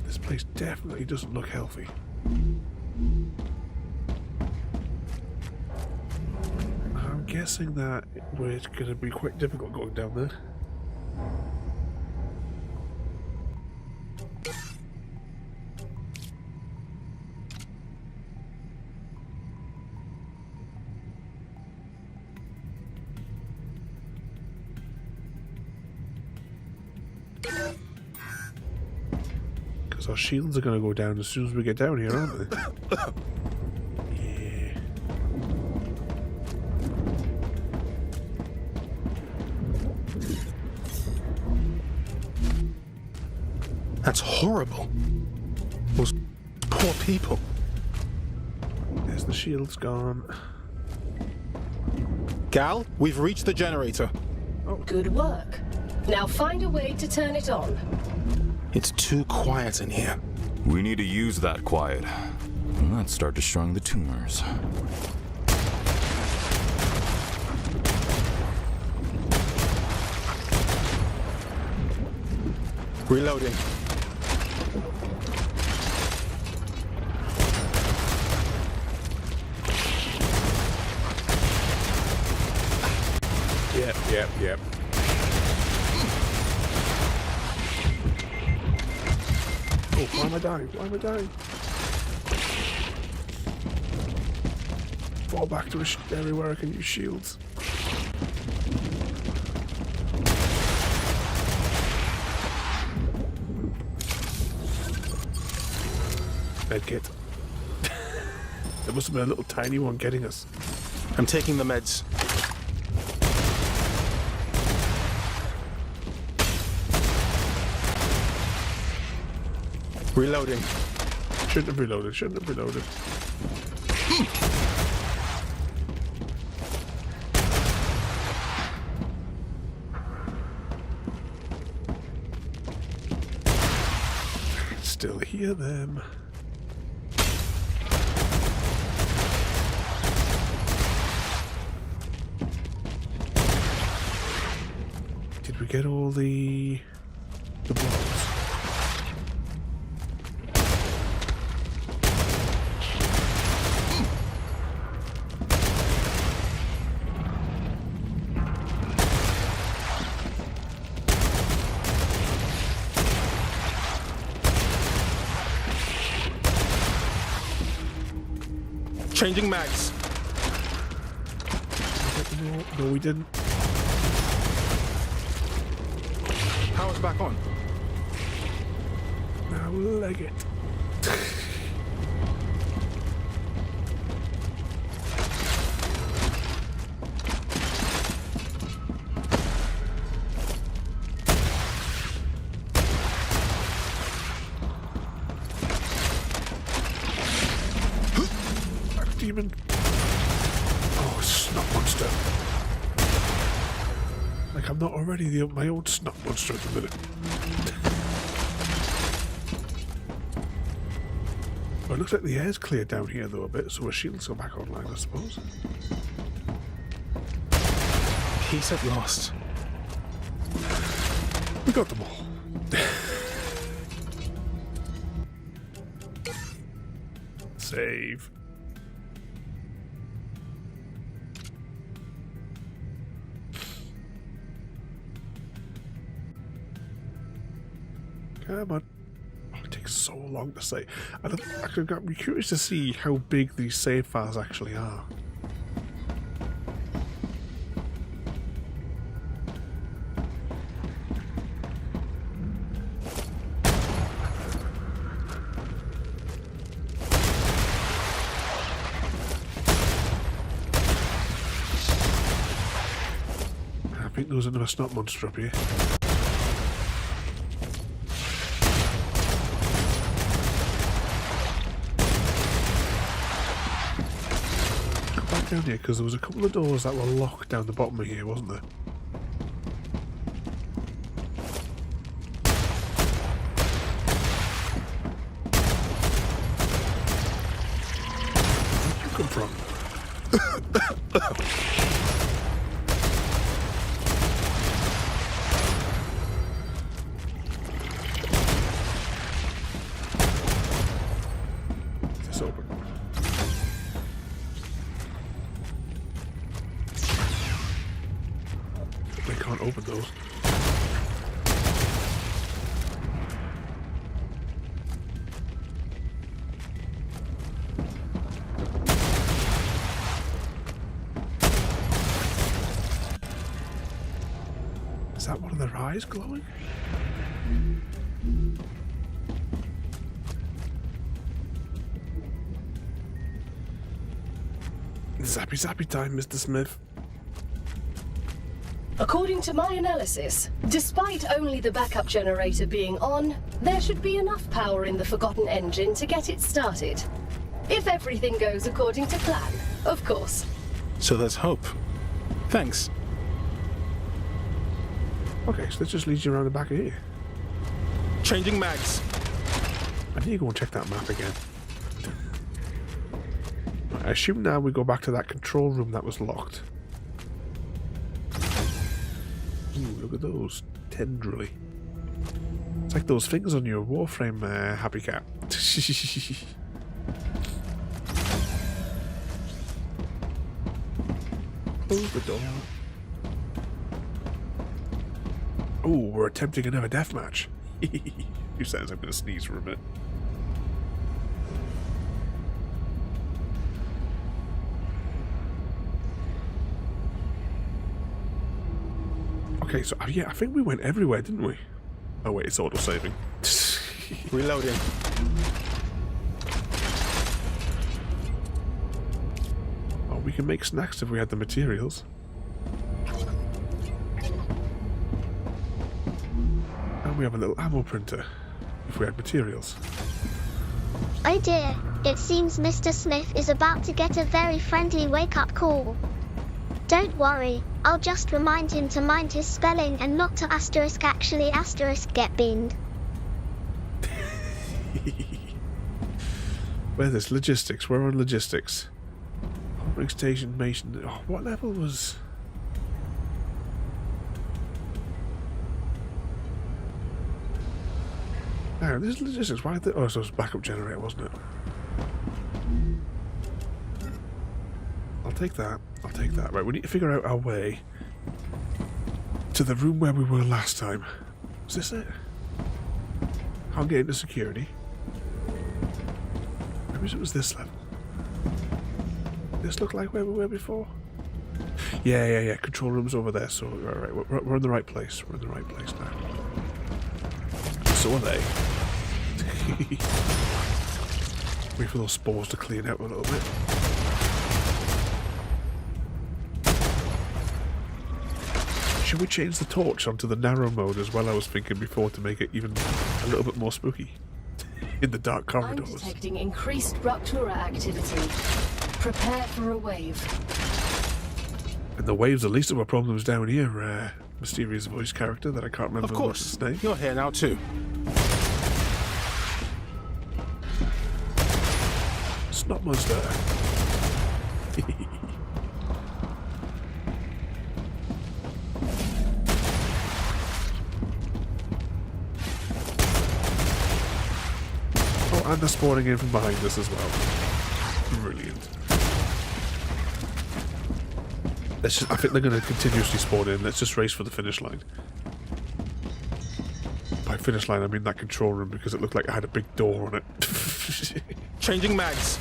This place definitely doesn't look healthy. I'm guessing that it's going to be quite difficult going down there. Our shields are going to go down as soon as we get down here, aren't they? Yeah. That's horrible. Those poor people. There's the shields gone. Gal, we've reached the generator. Oh. Good work. Now find a way to turn it on. It's too quiet in here. We need to use that quiet. Let's start destroying the tumors. Reloading. Oh, why am I dying? Why am I dying? Fall back to a area where I can use shields. Medkit. There must have been a little tiny one getting us. I'm taking the meds. Reloading. Shouldn't have reloaded, shouldn't have reloaded. Still hear them. Did we get all the blocks? Changing mags. No, we didn't. Power's back on. Now leg it. Demon. Oh, snot monster. Like I'm not already my own snot monster at the minute. Oh, it looks like the air's cleared down here though a bit, so our shields go back online, I suppose. Peace at last. We got them all. Save. Come on. Oh, it takes so long to say. I'm curious to see how big these save files actually are. I think there was another snot monster up here. Down here because there was a couple of doors that were locked down the bottom of here, wasn't there? Where'd you come from? It's open. Can't open those. Is that one of their eyes glowing? Zappy zappy time, Mr. Smith. According to my analysis, despite only the backup generator being on, there should be enough power in the Forgotten engine to get it started. If everything goes according to plan, of course. So there's hope. Thanks. Okay, so this just leads you around the back of here. Changing mags. I need to go and check that map again. I assume now we go back to that control room that was locked. Ooh, look at those. Tendrily. It's like those things on your Warframe, Happy Cat. Close the door. Oh, we're attempting another deathmatch. few seconds. I'm going to sneeze for a bit. Okay, so yeah, I think we went everywhere, didn't we? Oh wait, it's auto-saving. Reloading. Oh, we can make snacks if we had the materials. And we have a little ammo printer if we had materials. Oh dear, it seems Mr. Smith is about to get a very friendly wake-up call. Don't worry, I'll just remind him to mind his spelling and not to actually get beamed. Where there's logistics, we're on logistics. Operating station, Mason. Oh, what level was... No, this is logistics. Why did... Oh, so it was backup generator, wasn't it? I'll take that. I'll take that. Right, we need to figure out our way to the room where we were last time. Was this it? Can't get into security. Maybe it was this level. This looked like where we were before. Yeah. Control room's over there. So right. We're in the right place. We're in the right place now. So are they. Wait for those spores to clean out a little bit. Should we change the torch onto the narrow mode as well? I was thinking before to make it even a little bit more spooky in the dark corridors. I'm detecting increased Ruptura activity. Prepare for a wave. And the waves, at least there were problems down here. Mysterious voice character that I can't remember. Of course, his name. You're here now too. Snot monster. And they're spawning in from behind us as well. Brilliant. I think they're going to continuously spawn in. Let's just race for the finish line. By finish line, I mean that control room because it looked like it had a big door on it. Changing mags.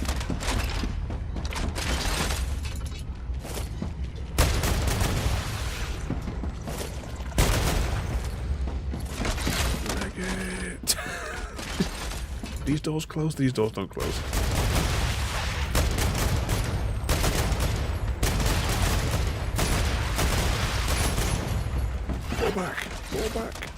These doors close, these doors don't close. Fall back, fall back.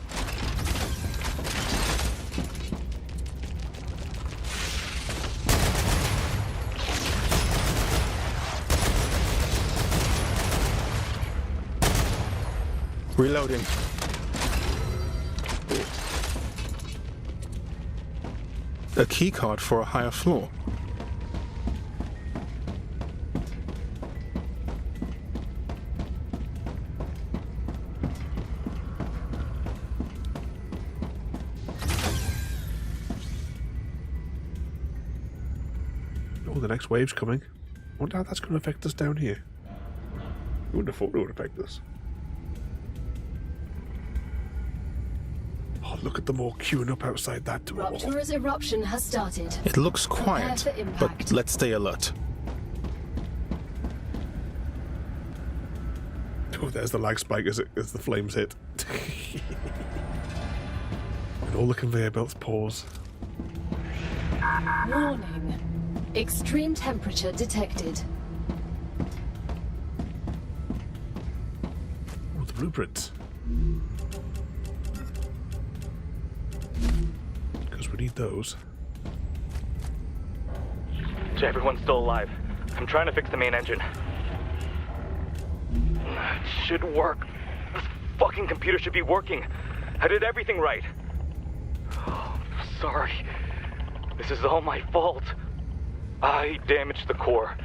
Reloading. A keycard for a higher floor. Oh, the next wave's coming. I wonder how that's going to affect us down here. I wouldn't have thought it would affect us. Oh, look at them all queuing up outside that door. Ruptura's eruption has started. It looks quiet, but let's stay alert. Oh, there's the lag spike as the flames hit. And all the conveyor belts pause. Warning. Extreme temperature detected. Oh, the blueprints. Because we need those. So everyone's still alive. I'm trying to fix the main engine. It should work. This fucking computer should be working. I did everything right. Oh, sorry. This is all my fault. I damaged the core.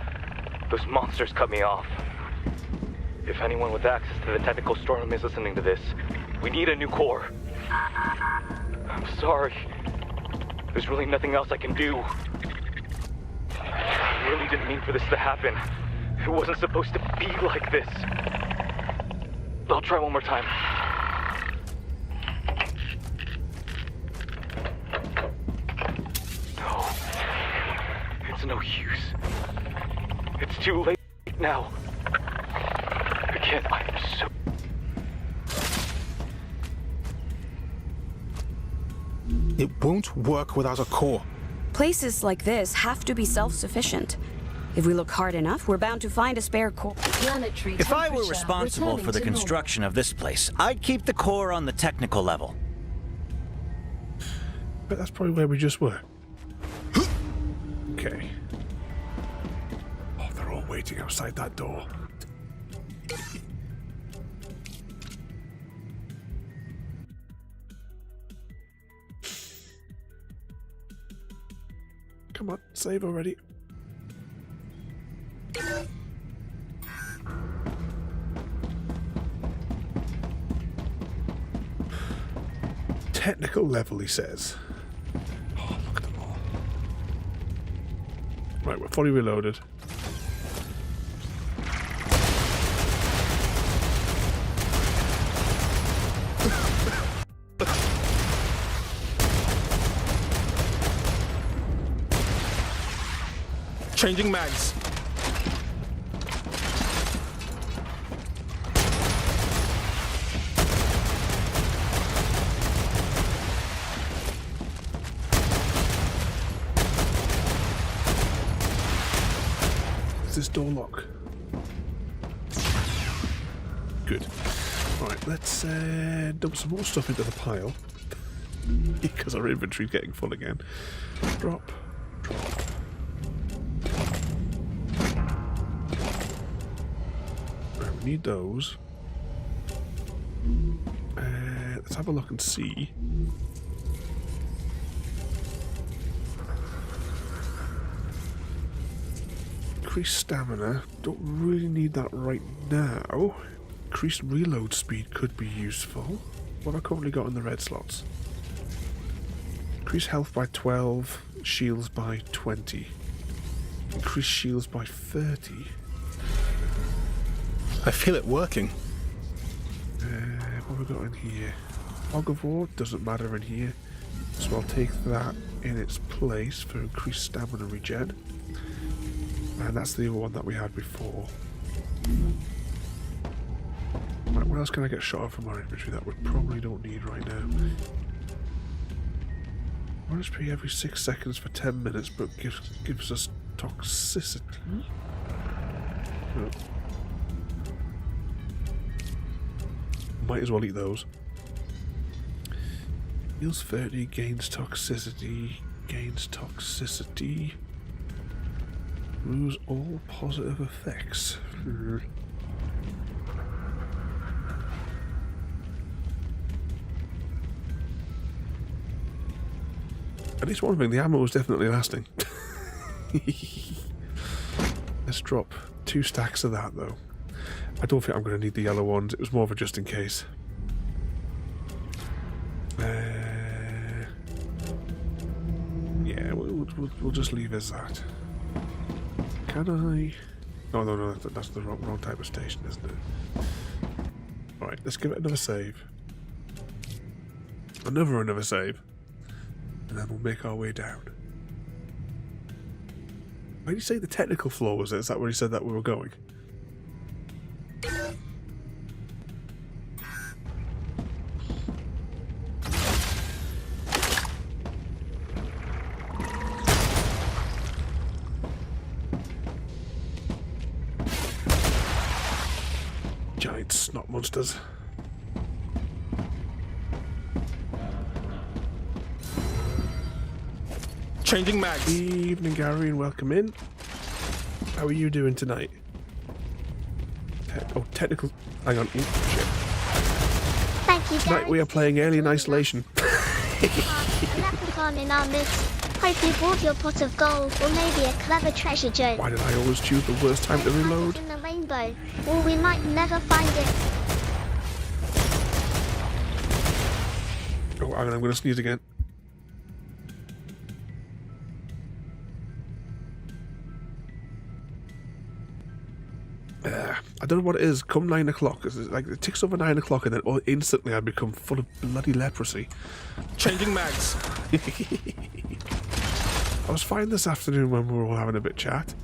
Those monsters cut me off. If anyone with access to the technical storeroom is listening to this, we need a new core. I'm sorry. There's really nothing else I can do. I really didn't mean for this to happen. It wasn't supposed to be like this. I'll try one more time. too late now. Again, I am so... It won't work without a core. Places like this have to be self-sufficient. If we look hard enough, we're bound to find a spare core. Planetary If I were temperature responsible for the returning to construction of this place, I'd keep the core on the technical level. But that's probably where we just were. Okay. Oh, they're all waiting outside that door. Come on, save already. Technical level, he says. Oh, look at them all. Right, we're fully reloaded. Changing mags. Is this door lock? Good. Alright, let's dump some more stuff into the pile. Because our inventory's getting full again. Drop. Drop. Right, we need those. Let's have a look and see. Increased stamina. Don't really need that right now. Increased reload speed could be useful. What have I currently got in the red slots? Increase health by 12, shields by 20. Increase shields by 30. I feel it working. What have we got in here? Fog of War doesn't matter in here. So I'll take that in its place for increased stamina regen. And that's the other one that we had before. Right, what else can I get shot of from our inventory that we probably don't need right now? 1 HP every 6 seconds for 10 minutes, but gives us toxicity. Oh. Might as well eat those. Heals 30, gains toxicity, Lose all positive effects. At least one thing, the ammo was definitely lasting. Let's drop 2 stacks of that though. I don't think I'm going to need the yellow ones, it was more of a just in case. Yeah, we'll just leave as that. Can I? No, that's the wrong type of station, isn't it? Alright, let's give it another save. Another save. And then we'll make our way down. Why did you say the technical floor was it? Is that where he said that we were going? Giant snot monsters. Changing mags. Evening, Gary, and welcome in. How are you doing tonight? Technical. Hang on. Shit. Thank you, Gary. Tonight we are playing Alien Isolation. Leprechaun in our midst. Hope you bought your pot of gold, or maybe a clever treasure joke. Why did I always choose the worst time to reload? In the rainbow, or we might never find it. Oh, hang on, I'm going to sneeze again. I don't know what it is. Come 9 o'clock, like it ticks over 9 o'clock, and then instantly I become full of bloody leprosy. Changing mags. I was fine this afternoon when we were all having a bit chat.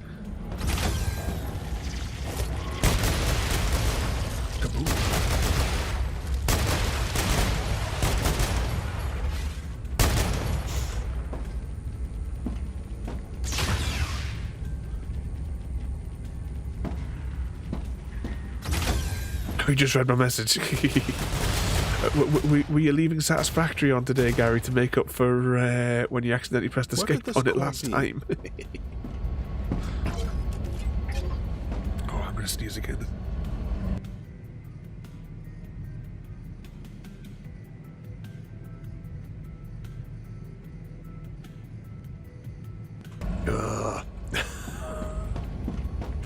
We just read my message. Were you leaving Satisfactory on today, Gary, to make up for when you accidentally pressed escape on it last time? Oh, I'm going to sneeze again.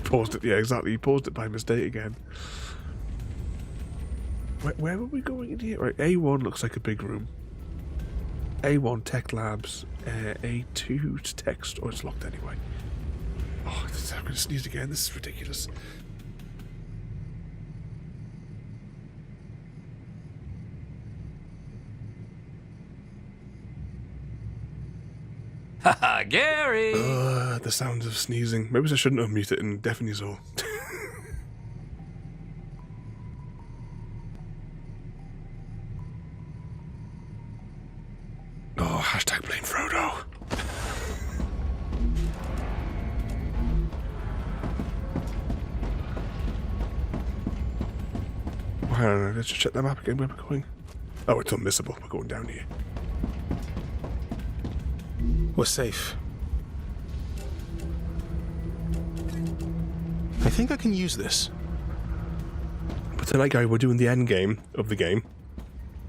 Paused it, yeah, exactly. He paused it by mistake again. Where were we going in here? Right, A1 looks like a big room. A1 Tech Labs. A2 Text. Oh, it's locked anyway. Oh, I'm going to sneeze again. This is ridiculous. Haha, Gary! The sounds of sneezing. Maybe I shouldn't unmute it and deafen you all. Oh, hashtag blame Frodo. I don't know, let's just check the map again where we're going. Oh, it's unmissable. We're going down here. We're safe. I think I can use this. But tonight, guy, we're doing the end game of the game.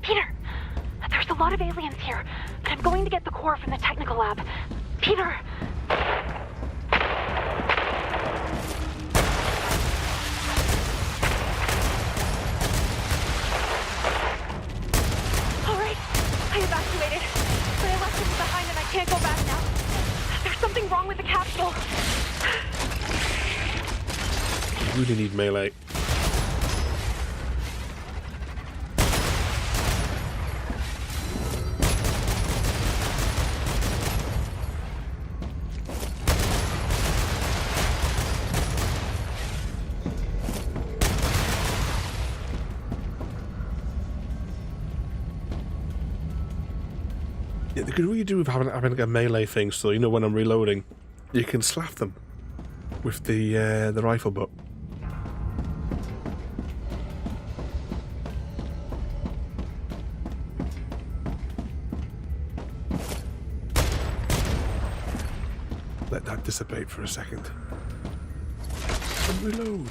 Peter, there's a lot of aliens here, but I'm going to get the core from the technical lab. Peter! Alright, I evacuated, but I left it behind and I can't go back now. There's something wrong with the capsule. You really need melee. Yeah, the good what you do with having like a melee thing, so you know when I'm reloading, you can slap them with the rifle butt. Let that dissipate for a second. And reload.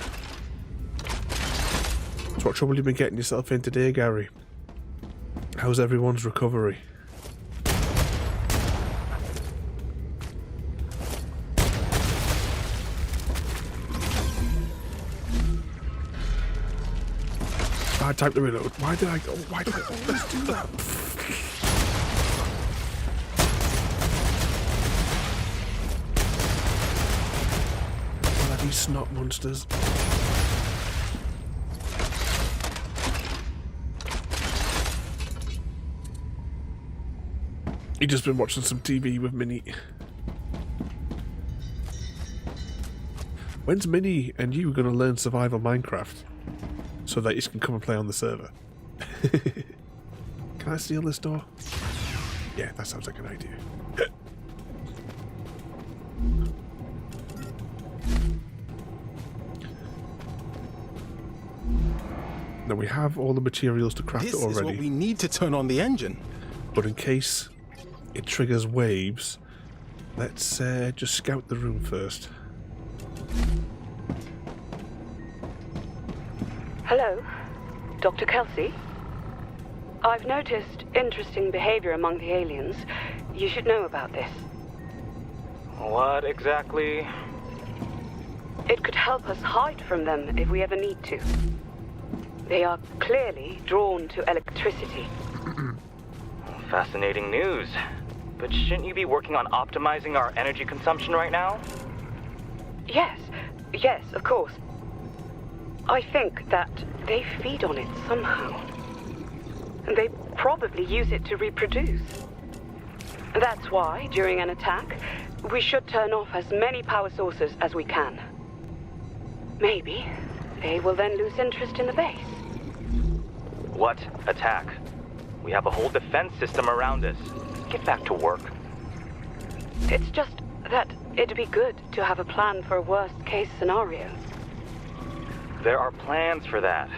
So what trouble you been getting yourself in today, Gary? How's everyone's recovery? Bad time to reload. Why did I always do that? Bloody snot monsters. He just been watching some TV with Minnie. When's Minnie and you going to learn survival Minecraft? So that you can come and play on the server. Can I steal this door? Yeah, that sounds like an idea. Now we have all the materials to craft it already. This is what we need to turn on the engine. But in case it triggers waves, let's just scout the room first. Hello, Dr. Kelsey? I've noticed interesting behavior among the aliens. You should know about this. What exactly? It could help us hide from them if we ever need to. They are clearly drawn to electricity. Fascinating news. But shouldn't you be working on optimizing our energy consumption right now? Yes, of course. I think that they feed on it somehow. And they probably use it to reproduce. That's why, during an attack, we should turn off as many power sources as we can. Maybe they will then lose interest in the base. What attack? We have a whole defense system around us. Get back to work. It's just that it'd be good to have a plan for a worst-case scenario. There are plans for that.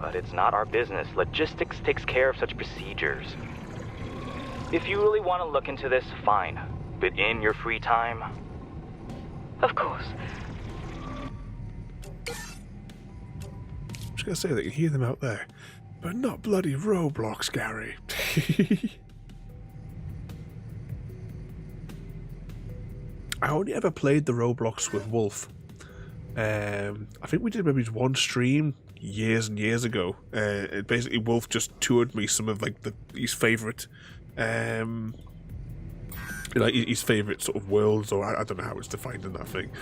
but it's not our business. Logistics takes care of such procedures. If you really want to look into this, fine. But in your free time, of course. I was going to say that you hear them out there, but not bloody Roblox, Gary. I only ever played the Roblox with Wolf. I think we did maybe one stream years and years ago. Basically, Wolf just toured me some of like his favorite, his favorite sort of worlds, or I don't know how it's defined in that thing.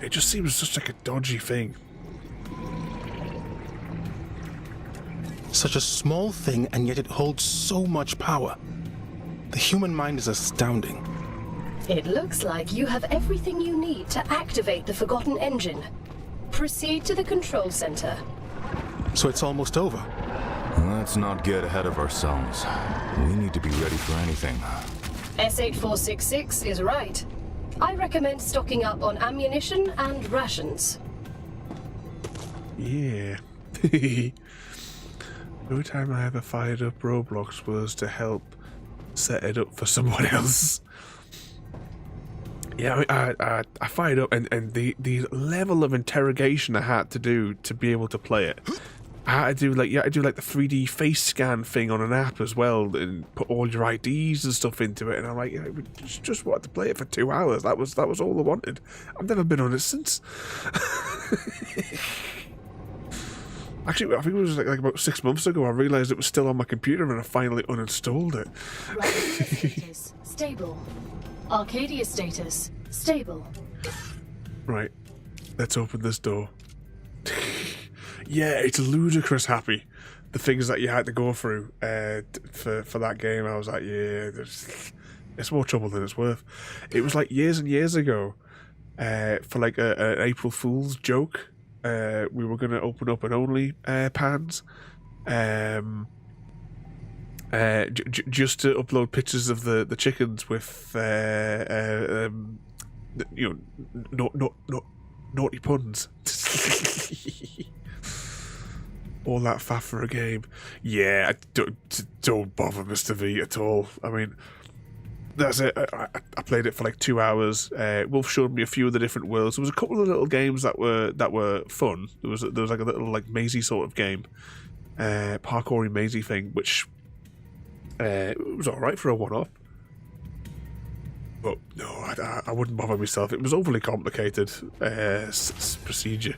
It just seems such like a dodgy thing. Such a small thing, and yet it holds so much power. The human mind is astounding. It looks like you have everything you need to activate the Forgotten Engine. Proceed to the control center. So it's almost over. Let's not get ahead of ourselves. We need to be ready for anything. S8466 is right. I recommend stocking up on ammunition and rations. Yeah. The only time I ever fired up Roblox was to help set it up for someone else. Yeah, I fired up, and the level of interrogation I had to do to be able to play it. I had to do like the 3D face scan thing on an app as well, and put all your IDs and stuff into it. And I'm like, just wanted to play it for 2 hours. That was all I wanted. I've never been on it since. Actually, I think it was like about 6 months ago. I realised it was still on my computer, and I finally uninstalled it. Status stable. Arcadia status stable. Right, let's open this door. Yeah, it's ludicrous happy. The things that you had to go through for that game, I was like, yeah, it's more trouble than it's worth. It was like years and years ago, for like an April Fool's joke. We were going to open up an only pans, just to upload pictures of the chickens with naughty puns. All that faff for a game. Yeah, don't bother, Mr. V, at all. I mean, that's it. I played it for like 2 hours. Wolf showed me a few of the different worlds. There was a couple of little games that were fun. There was like a little like mazy sort of game, parkoury mazy thing, which it was all right for a one-off. But no, I wouldn't bother myself. It was overly complicated procedure.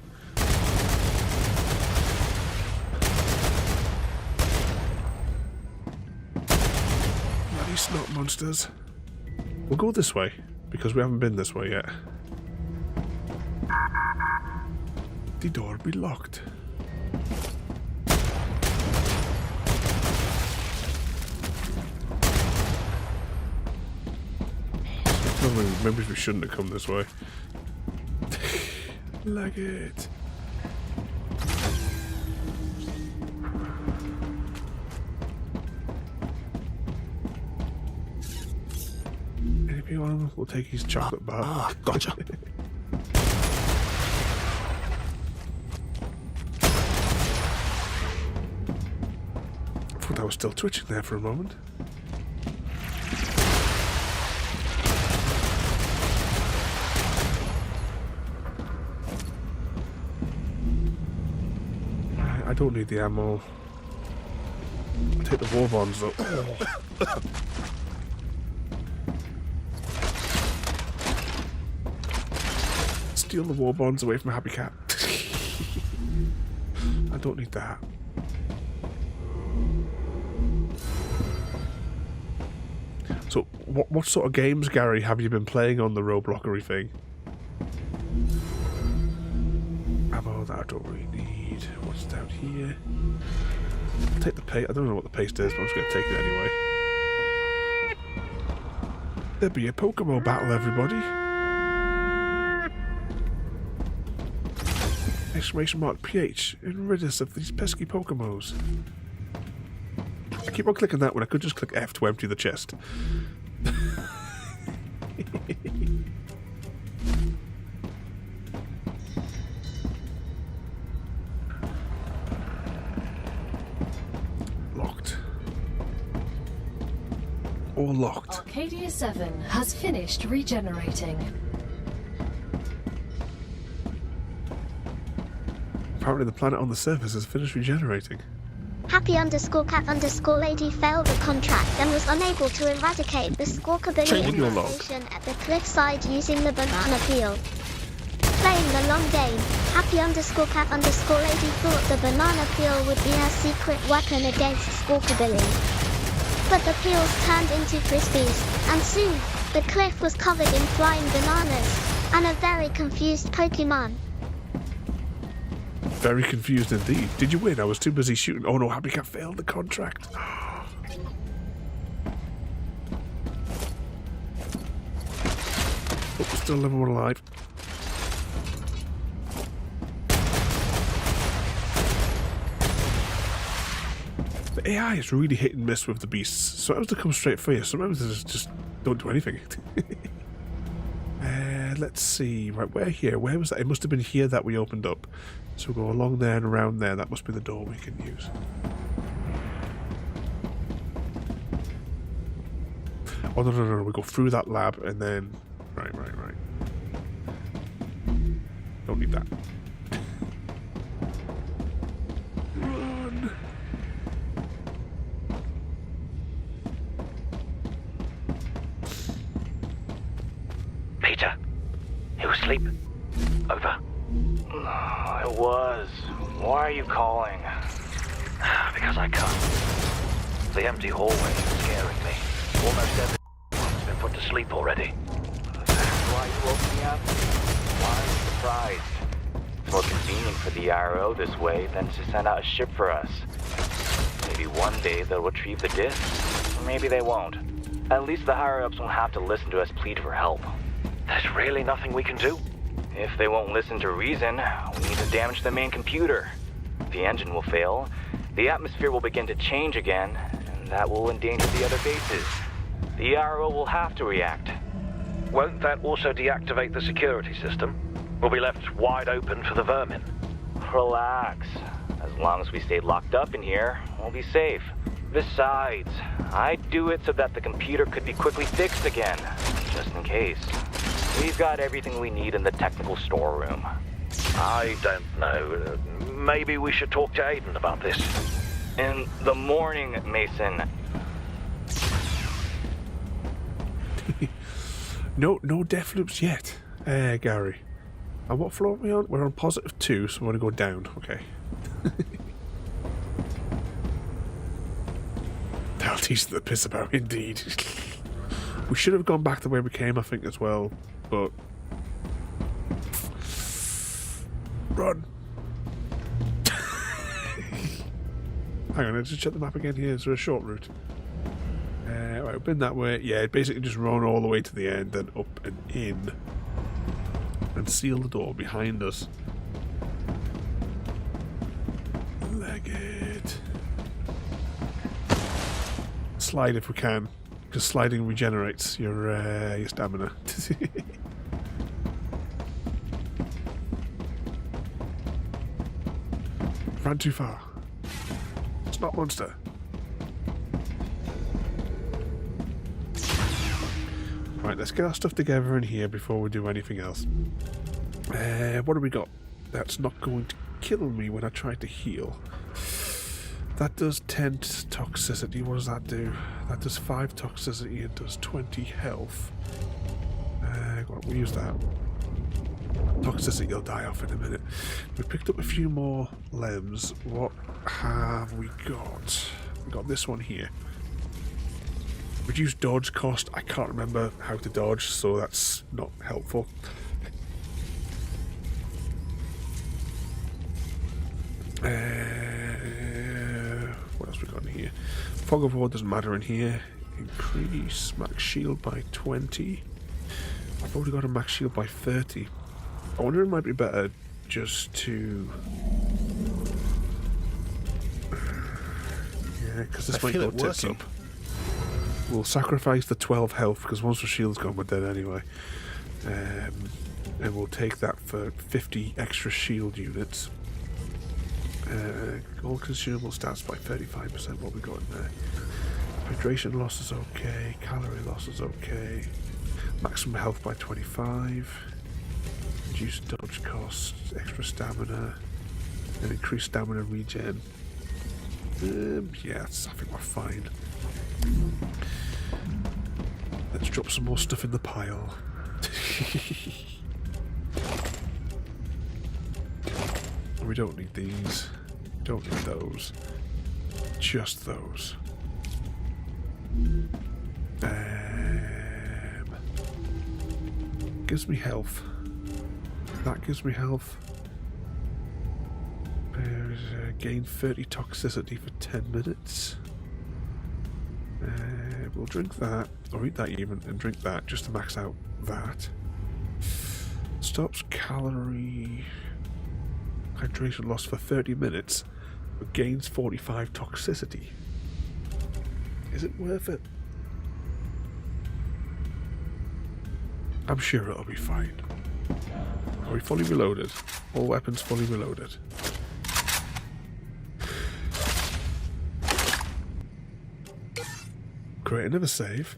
Bloody snot monsters. We'll go this way, because we haven't been this way yet. The door be locked. Maybe we shouldn't have come this way. Like it. Anyone will take his chocolate bar. Gotcha. I thought I was still twitching there for a moment. I don't need the ammo. I'll take the war bonds though. Steal the war bonds away from Happy Cat. I don't need that. So, what sort of games, Gary, have you been playing on the Robloxery thing? Ammo that I don't really need. What's down here? I'll take the paste. I don't know what the paste is, but I'm just going to take it anyway. There'll be a Pokemon battle, everybody. Exclamation mark PH and rid us of these pesky Pokemons. I keep on clicking that when I could just click F to empty the chest. or locked? Arcadia 7 has finished regenerating. Apparently the planet on the surface has finished regenerating. Happy_cat_lady failed the contract and was unable to eradicate the squawkabilly infestation at the cliffside using the banana peel. Playing the long game, Happy_cat_lady thought the banana peel would be her secret weapon against squawkabilly. But the peels turned into frisbees, and soon, the cliff was covered in flying bananas, and a very confused Pokemon. Very confused indeed. Did you win? I was too busy shooting. Oh no, Happy Cat failed the contract. Oh, we're still living one alive. The AI is really hit and miss with the beasts. Sometimes they come straight for you, sometimes they just don't do anything. Let's see. Right, we're here. Where was that? It must have been here that we opened up. So we'll go along there and around there. That must be the door we can use. Oh, no. We go through that lab and then... Right. Don't need that. Run! Peter, you asleep? Over. I was. Why are you calling? Because I can't. The empty hallway is scaring me. Almost everyone's been put to sleep already. That's why you woke me up? Why are you surprised? It's more convenient for the IRO this way than to send out a ship for us. Maybe one day they'll retrieve the disc, or maybe they won't. At least the higher-ups won't have to listen to us plead for help. There's really nothing we can do? If they won't listen to reason, we need to damage the main computer. The engine will fail, the atmosphere will begin to change again, and that will endanger the other bases. The IRO will have to react. Won't that also deactivate the security system? We'll be left wide open for the vermin. Relax. As long as we stay locked up in here, we'll be safe. Besides, I'd do it so that the computer could be quickly fixed again, just in case. We've got everything we need in the technical storeroom. I don't know. Maybe we should talk to Aiden about this. In the morning, Mason. No Deathloops yet, Gary. And what floor are we on? We're on +2, so we want to go down. Okay. That'll teach the piss about, indeed. We should have gone back the way we came, I think, as well. But... Run! Hang on, let's just check the map again here. Is there a short route? Right, we've been that way. Yeah, basically just run all the way to the end and up and in. And seal the door behind us. Leg it. Slide if we can, because sliding regenerates your stamina. Ran too far. It's not monster. Right, let's get our stuff together in here before we do anything else. What do we got? That's not going to kill me when I try to heal. That does 10 toxicity. What does that do? That does 5 toxicity. It does 20 health. We'll use that. Toxicity will die off in a minute. We picked up a few more lems. What have we got? We got this one here. Reduce dodge cost. I can't remember how to dodge, so that's not helpful. What else we got in here? Fog of War doesn't matter in here. Increase max shield by 20. I've already got a max shield by 30. I wonder if it might be better just to... Yeah, because this might go tits up. We'll sacrifice the 12 health, because once the shield's gone, we're dead anyway. And we'll take that for 50 extra shield units. All consumable stats by 35%. What we got in there? Hydration loss is okay. Calorie loss is okay. Maximum health by 25. Reduced dodge costs. Extra stamina. And increased stamina regen. Yeah, I think we're fine. Let's drop some more stuff in the pile. We don't need these. Don't need those. Just those. Gives me health. That gives me health. Gain 30 toxicity for 10 minutes. We'll drink that, or eat that even, and drink that just to max out that. Stops calorie hydration loss for 30 minutes, but gains 45 toxicity. Is it worth it? I'm sure it'll be fine. Are we fully reloaded? All weapons fully reloaded. Great, another save.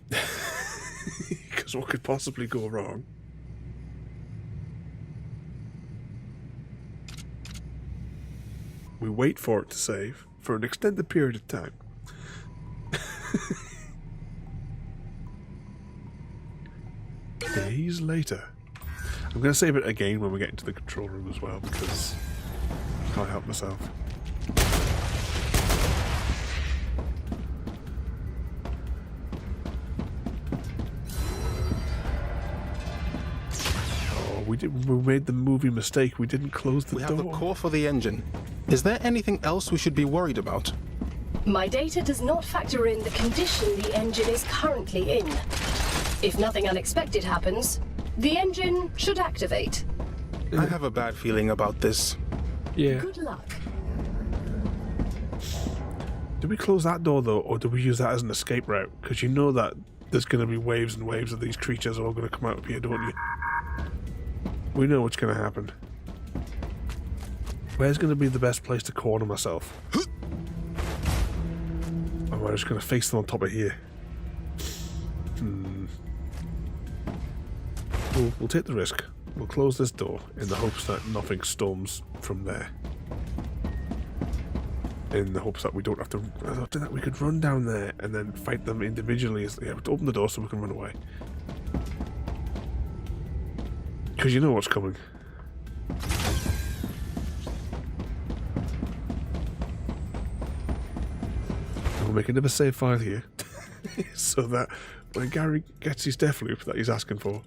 Because what could possibly go wrong? We wait for it to save for an extended period of time. Days later. I'm going to save it again when we get into the control room as well, because I can't help myself. We made the movie mistake. We didn't close the door. We have the core for the engine. Is there anything else we should be worried about? My data does not factor in the condition the engine is currently in. If nothing unexpected happens, the engine should activate. I have a bad feeling about this. Yeah. Good luck. Do we close that door though, or do we use that as an escape route? Because you know that there's going to be waves and waves of these creatures all going to come out of here, don't you? We know what's going to happen. Where's going to be the best place to corner myself? Or am I just going to face them on top of here? We'll take the risk. We'll close this door in the hopes that nothing storms from there. In the hopes that we don't have to... After that, we could run down there and then fight them individually. Yeah, open the door so we can run away. Because you know what's coming. We'll make another save file here. So that when Gary gets his Deathloop that he's asking for,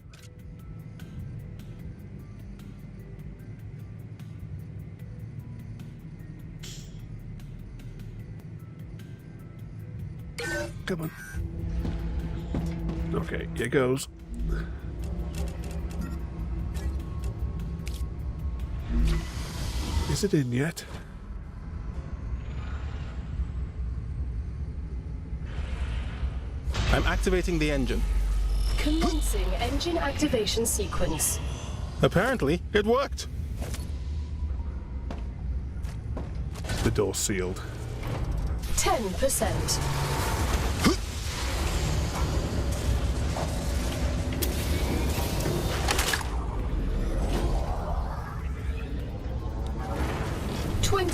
come on. Okay, here goes. Is it in yet? I'm activating the engine. Commencing engine activation sequence. Apparently, it worked. The door's sealed. 10%.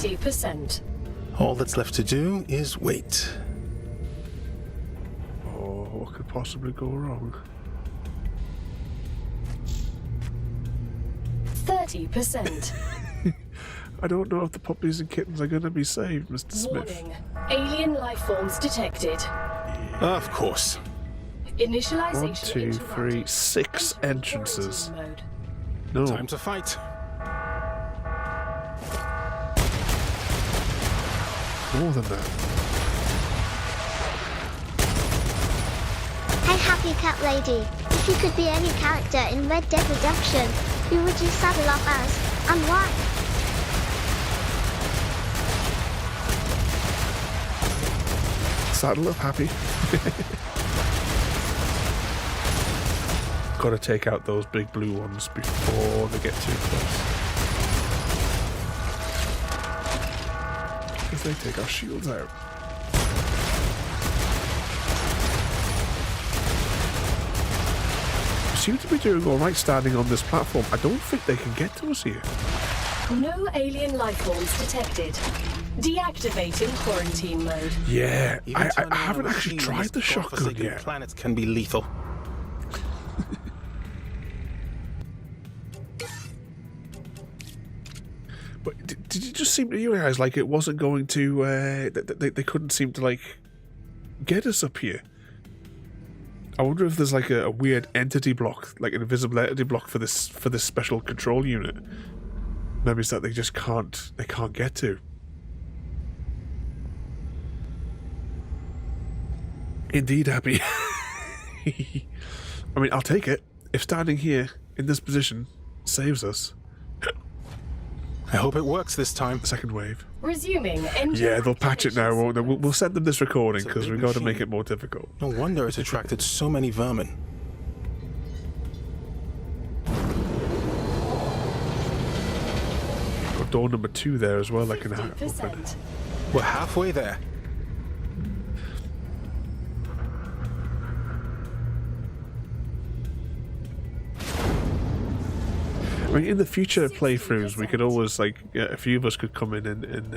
%. All that's left to do is wait. Oh, what could possibly go wrong? 30%. I don't know if the puppies and kittens are going to be saved, Mr. Smith. Warning. Alien life forms detected. Of course. Initialization 1, 2, 3, 6 entrances. No. Time to fight. More than that. Hey Happy Cat Lady, if you could be any character in Red Dead Redemption, who would you saddle up as, and why? Saddle up, Happy. Gotta take out those big blue ones before they get too close. Because they take our shields out. seem to be doing alright standing on this platform. I don't think they can get to us here. No alien life forms detected. Deactivating quarantine mode. Yeah, Even I turning on haven't a actually machine on tried this the shotgun godforsaken yet. Planets can be lethal. But did it just seem to you guys like it wasn't going to? They couldn't seem to like get us up here. I wonder if there's like a weird entity block, like an invisible entity block for this special control unit. Maybe it's that they just can't get to. Indeed, Abby. I mean, I'll take it. If standing here in this position saves us. I hope it works this time. Second wave. Resuming engine. Yeah, they'll patch it now, won't they? We'll send them this recording because we've got to make machine. it more difficult. No wonder it's attracted so many vermin. Got door number 2 there as well. I can open. 50%. We're halfway there. I mean, in the future playthroughs, we could always like a few of us could come in and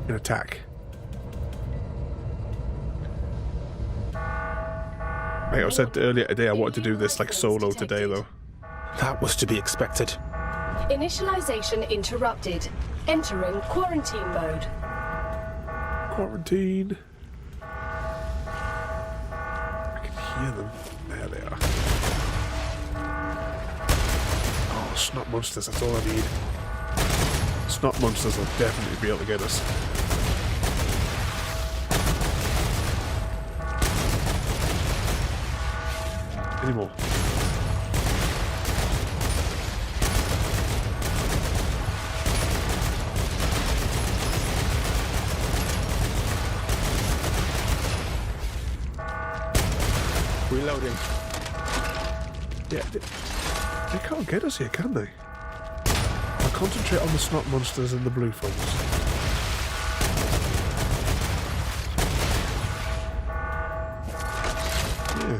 attack. Like I said earlier today, I wanted to do this like solo today, though. That was to be expected. Initialization interrupted. Entering quarantine mode. Quarantine. I can hear them. There they are. Oh, snot monsters, that's all I need. Snot monsters will definitely be able to get us. Any more? Reloading. Yeah, they can't get us here, can they? I'll concentrate on the snot monsters and the blue foes. Yeah.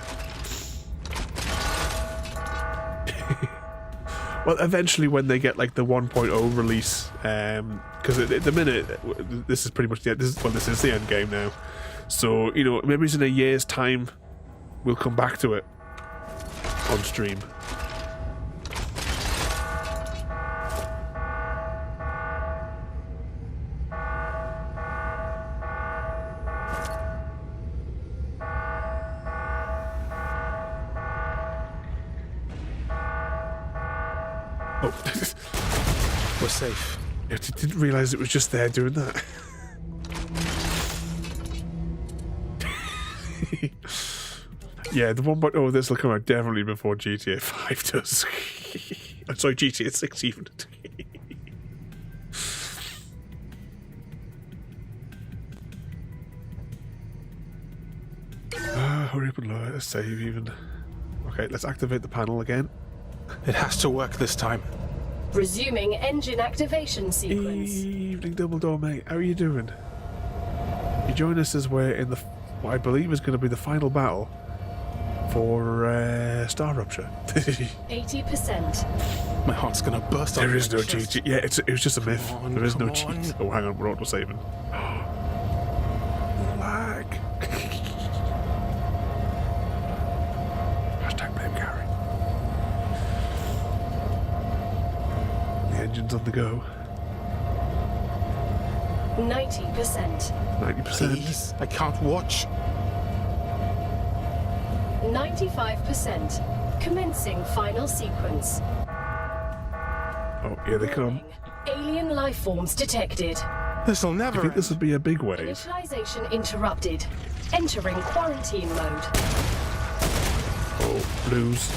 Well, eventually when they get like the 1.0 release, because at the minute this is pretty much the this is the end game now. So you know, maybe it's in a year's time we'll come back to it on stream. Oh, we're safe. I didn't realise it was just there doing that. Yeah, the 1.0 this will come out definitely before GTA 5 does. I'm sorry, GTA 6 even. Hurry up and lower. Let's save even. Okay, let's activate the panel again. It has to work this time. Resuming engine activation sequence. Evening, Dumbledore, mate. How are you doing? You join us as we're in the what I believe is going to be the final battle for StarRupture. 80%. My heart's gonna burst out. There is of my no chest. cheat. Yeah, it was just a myth. on, There is no come cheat. on. Oh, hang on, we're auto saving. Lag. Hashtag blame Gary. The engine's on the go. 90%. 90%. Please, I can't watch. 95%. Commencing final sequence. Oh, here they come. Alien life forms detected. This'll I never think this end. would be a big wave. Initialization interrupted. Entering quarantine mode. Oh, blues.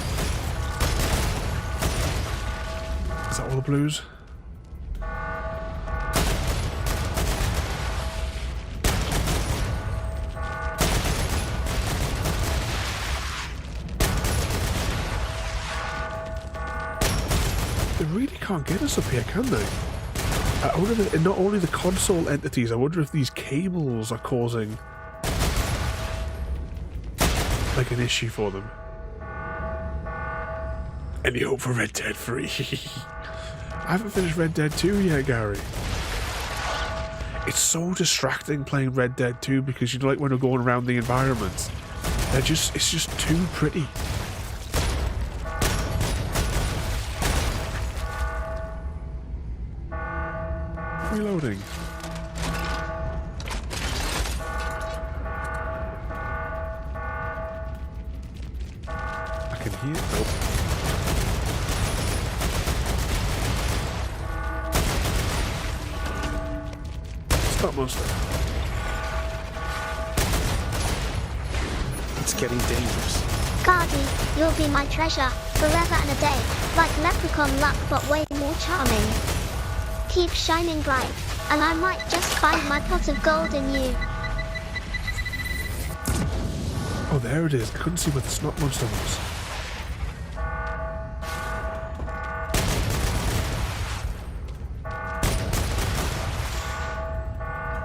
Is that all the blues? They really can't get us up here, can they? I wonder if not only the console entities, I wonder if these cables are causing like an issue for them. Any hope for Red Dead 3? I haven't finished Red Dead 2 yet, Gary. It's so distracting playing Red Dead 2 because you know, like when we're going around the environments, it's just too pretty. Reloading. I can hear. Nope. Stop, monster. It's getting dangerous. Gardy, you'll be my treasure, forever and a day, like leprechaun luck but way more charming. Keep shining bright, and I might just find my pot of gold in you. Oh, there it is. I couldn't see where the snot monster was.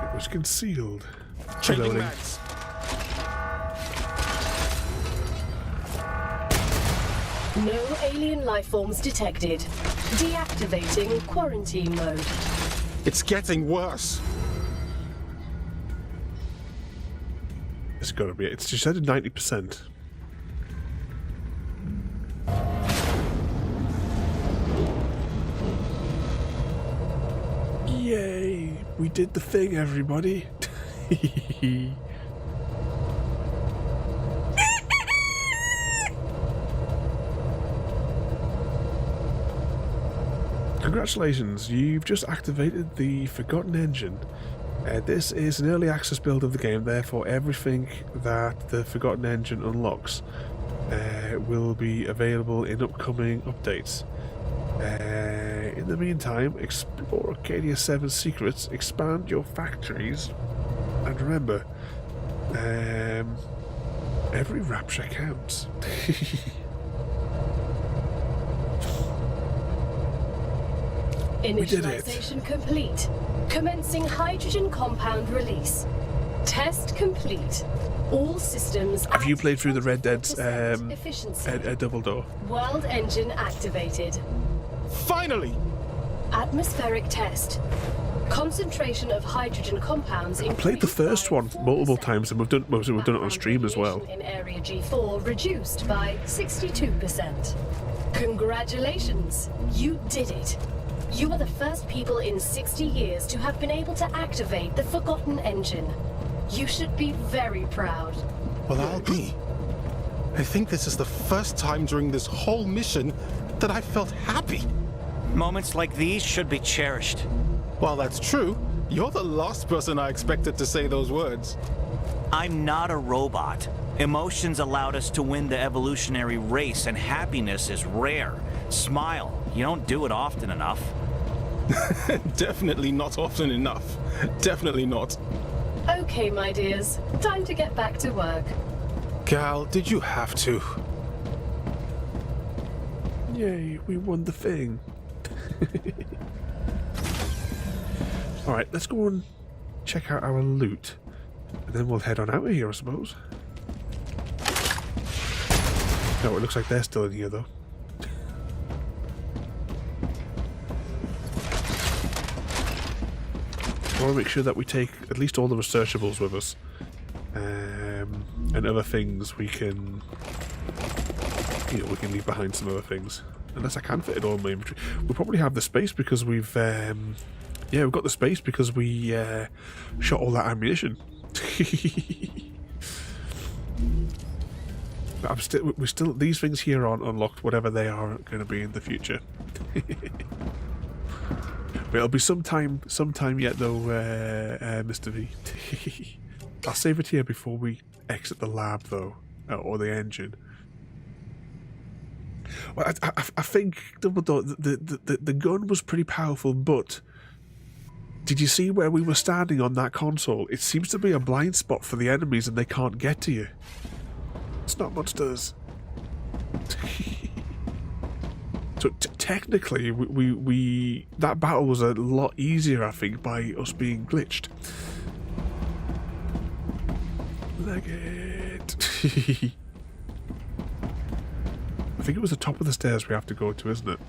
It was concealed. Changing Reloading. mags. No alien life forms detected. Deactivating quarantine mode. It's getting worse. It's gotta be it. It's just said 90%. Yay! We did the thing, everybody. Congratulations, you've just activated the Forgotten Engine. This is an early access build of the game, therefore everything that the Forgotten Engine unlocks will be available in upcoming updates. In the meantime, explore Arcadia 7's secrets, expand your factories, and remember, every rapture counts. Initialization complete. Commencing hydrogen compound release. Test complete. All systems. Have you played through the Red Dead's efficiency. a double door? World engine activated. Finally! Atmospheric test. Concentration of hydrogen compounds. I played the first one multiple times, and we've done it on stream as well. In area G4 reduced by 62%. Congratulations, you did it. You are the first people in 60 years to have been able to activate the Forgotten Engine. You should be very proud. Well, I'll be. I think this is the first time during this whole mission that I felt happy. Moments like these should be cherished. While that's true, you're the last person I expected to say those words. I'm not a robot. Emotions allowed us to win the evolutionary race, and happiness is rare. Smile. You don't do it often enough. Definitely not often enough. Definitely not. Okay, my dears. Time to get back to work. Gal, did you have to? Yay, we won the thing. Alright, let's go and check out our loot. And then we'll head on out of here, I suppose. No, it looks like they're still in here, though. I want to make sure that we take at least all the researchables with us. And other things we can... You know, we can leave behind some other things. Unless I can fit it all in my inventory. We'll probably have the space because we've... yeah, we've got the space because we shot all that ammunition. But we're still... These things here aren't unlocked, whatever they are going to be in the future. But it'll be sometime yet, though, Mr. V. I'll save it here before we exit the lab, though, or the engine. Well, I think Dumbledore, the gun was pretty powerful, but did you see where we were standing on that console? It seems to be a blind spot for the enemies, and they can't get to you. It's not monsters. So technically, we that battle was a lot easier, I think, by us being glitched. Leg it. think it was the top of the stairs we have to go to, isn't it?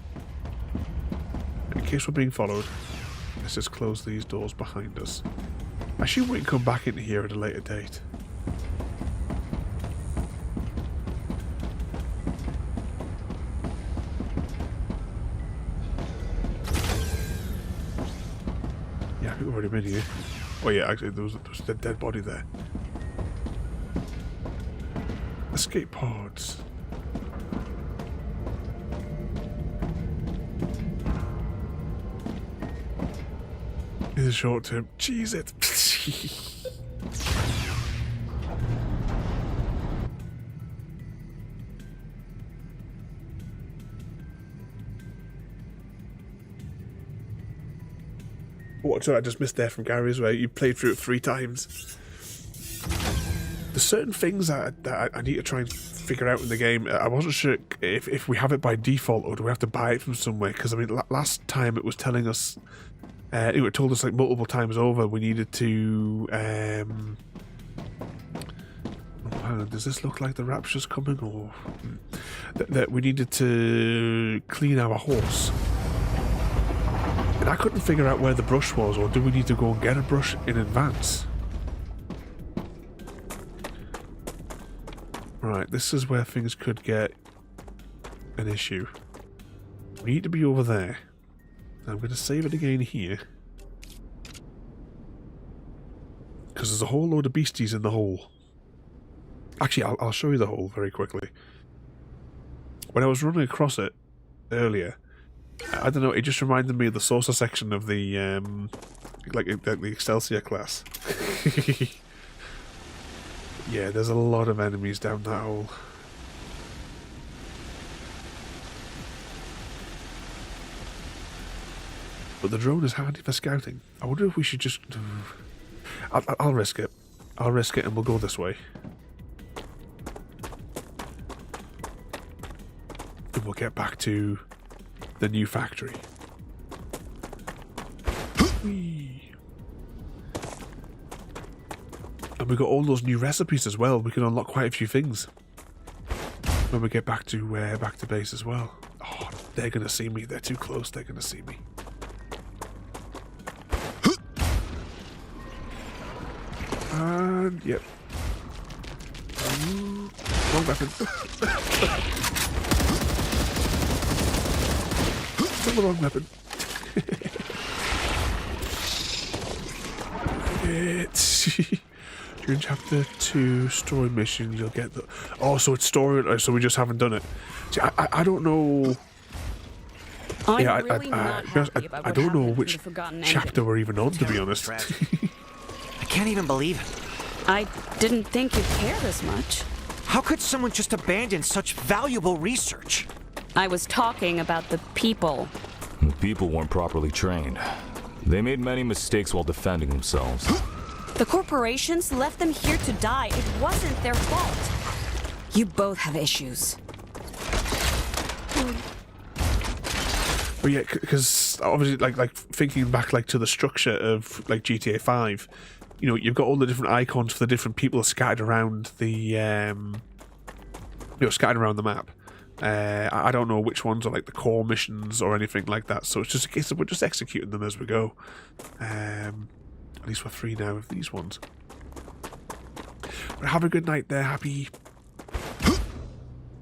In case we're being followed, let's just close these doors behind us. I assume we can come back into here at a later date. Yeah, I think we've already been here. Oh yeah, actually there was a dead body there. Escape pods. This is short term. Cheese it. What? Sorry, I just missed there from Gary's way. You played through it 3 times. There's certain things that I need to try and figure out in the game. I wasn't sure if we have it by default or do we have to buy it from somewhere. Because I mean, last time it was telling us. It told us like multiple times over we needed to. Oh, hang on, does this look like the Rapture's coming, or that we needed to clean our horse? And I couldn't figure out where the brush was, or do we need to go and get a brush in advance? Right, this is where things could get an issue. We need to be over there. I'm going to save it again here. Because there's a whole load of beasties in the hole. Actually, I'll show you the hole very quickly. When I was running across it earlier, I don't know, it just reminded me of the saucer section of the, like the Excelsior class. Yeah, there's a lot of enemies down that hole. But the drone is handy for scouting. I wonder if we should just... I'll risk it. I'll risk it and we'll go this way. And we'll get back to the new factory. And we got all those new recipes as well. We can unlock quite a few things when we get back to base as well. Oh, they're gonna see me. They're too close. They're gonna see me. And yep. Wrong weapon. Still the wrong weapon. During chapter 2 story mission, you'll get the. Oh, so it's story. So we just haven't done it. See, I don't know. I'm yeah, really not happy about I what don't know happened which to the Forgotten chapter Ending. we're even on, to be honest. I can't even believe it. I didn't think you'd care this much. How could someone just abandon such valuable research? I was talking about the people. The people weren't properly trained. They made many mistakes while defending themselves. The corporations left them here to die. It wasn't their fault. You both have issues. But yeah, because obviously, like thinking back, like to the structure of like GTA 5, you know, you've got all the different icons for the different people scattered around the, scattered around the map. I don't know which ones are like the core missions or anything like that. So it's just a case of we're just executing them as we go. At least we're 3 now of these ones. But have a good night there, Happy.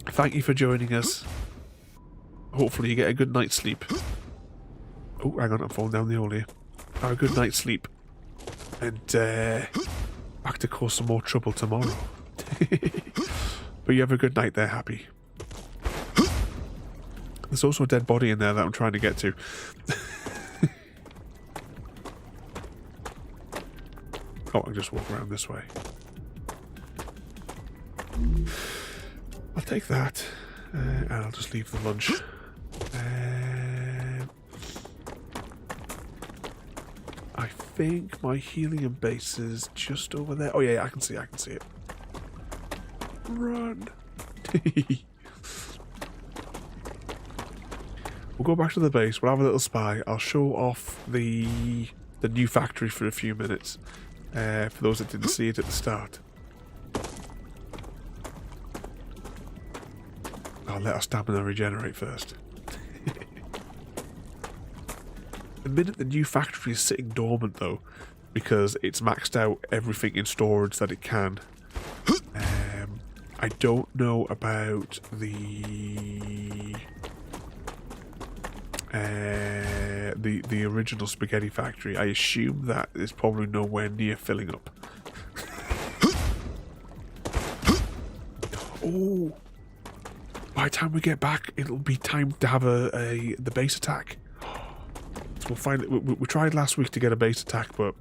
Thank you for joining us. Hopefully you get a good night's sleep. Oh, hang on, I'm falling down the hole here. Have a good night's sleep. And back to cause some more trouble tomorrow. But you have a good night there, Happy. There's also a dead body in there that I'm trying to get to. Oh, I'll just walk around this way. I'll take that. And I'll just leave the lunch. I think my helium base is just over there. Oh yeah, I can see it. Run. We'll go back to the base, we'll have a little spy. I'll show off the new factory for a few minutes. For those that didn't see it at the start. Oh, I'll let our stamina regenerate first. The minute the new factory is sitting dormant, though, because it's maxed out everything in storage that it can. I don't know about the original spaghetti factory. I assume that is probably nowhere near filling up. Oh, by the time we get back, it'll be time to have the base attack. So we'll find it. We tried last week to get a base attack, but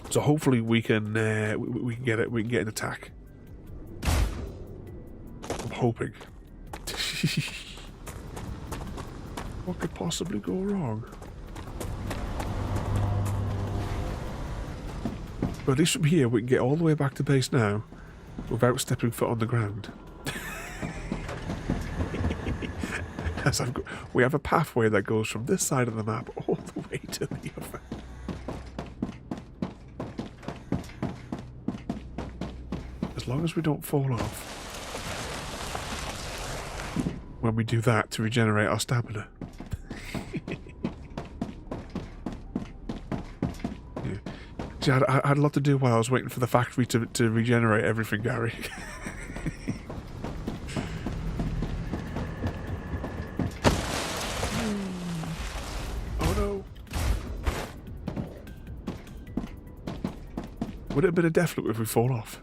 so hopefully we can get it. We can get an attack. I'm hoping. What could possibly go wrong? But at least from here we can get all the way back to base now without stepping foot on the ground. As we have a pathway that goes from this side of the map all the way to the other. As long as we don't fall off when we do that to regenerate our stamina. Yeah. See, I had a lot to do while I was waiting for the factory to regenerate everything, Gary. Oh no. Would it have been a Deathloop if we fall off?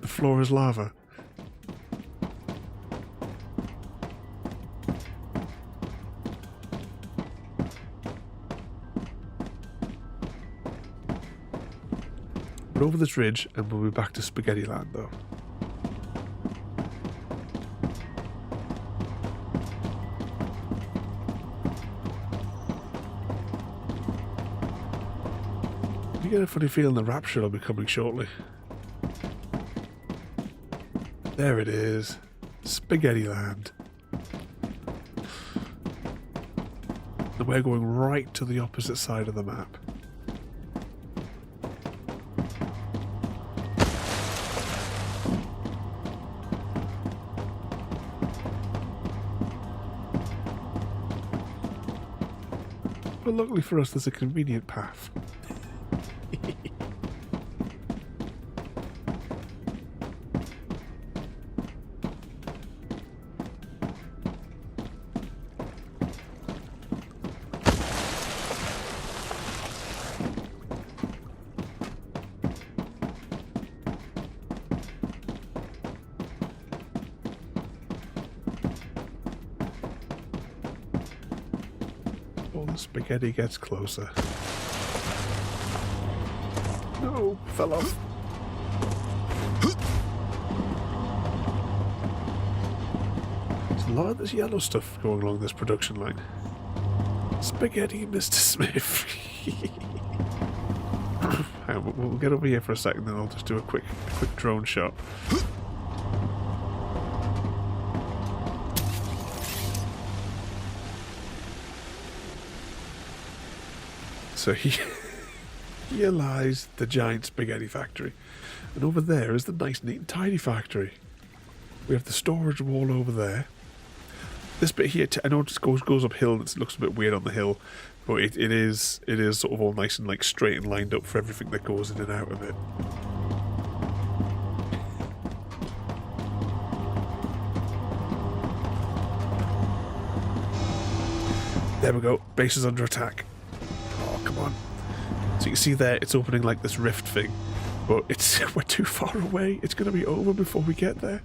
The floor is lava. We're over this ridge and we'll be back to Spaghetti Land though. You get a funny feeling the Rapture will be coming shortly. There it is. Spaghetti Land. And we're going right to the opposite side of the map. But luckily for us, there's a convenient path. Spaghetti gets closer. No, fell off. There's a lot of this yellow stuff going along this production line. Spaghetti, Mr. Smith. Hang on, we'll get over here for a second, then I'll just do a quick drone shot. So here lies the giant spaghetti factory. And over there is the nice, neat and tidy factory. We have the storage wall over there. This bit here, I know it just goes uphill and it looks a bit weird on the hill, but it is sort of all nice and like straight and lined up for everything that goes in and out of it. There we go. Base is under attack. Come on. So you can see there, it's opening like this rift thing, but we're too far away. It's going to be over before we get there.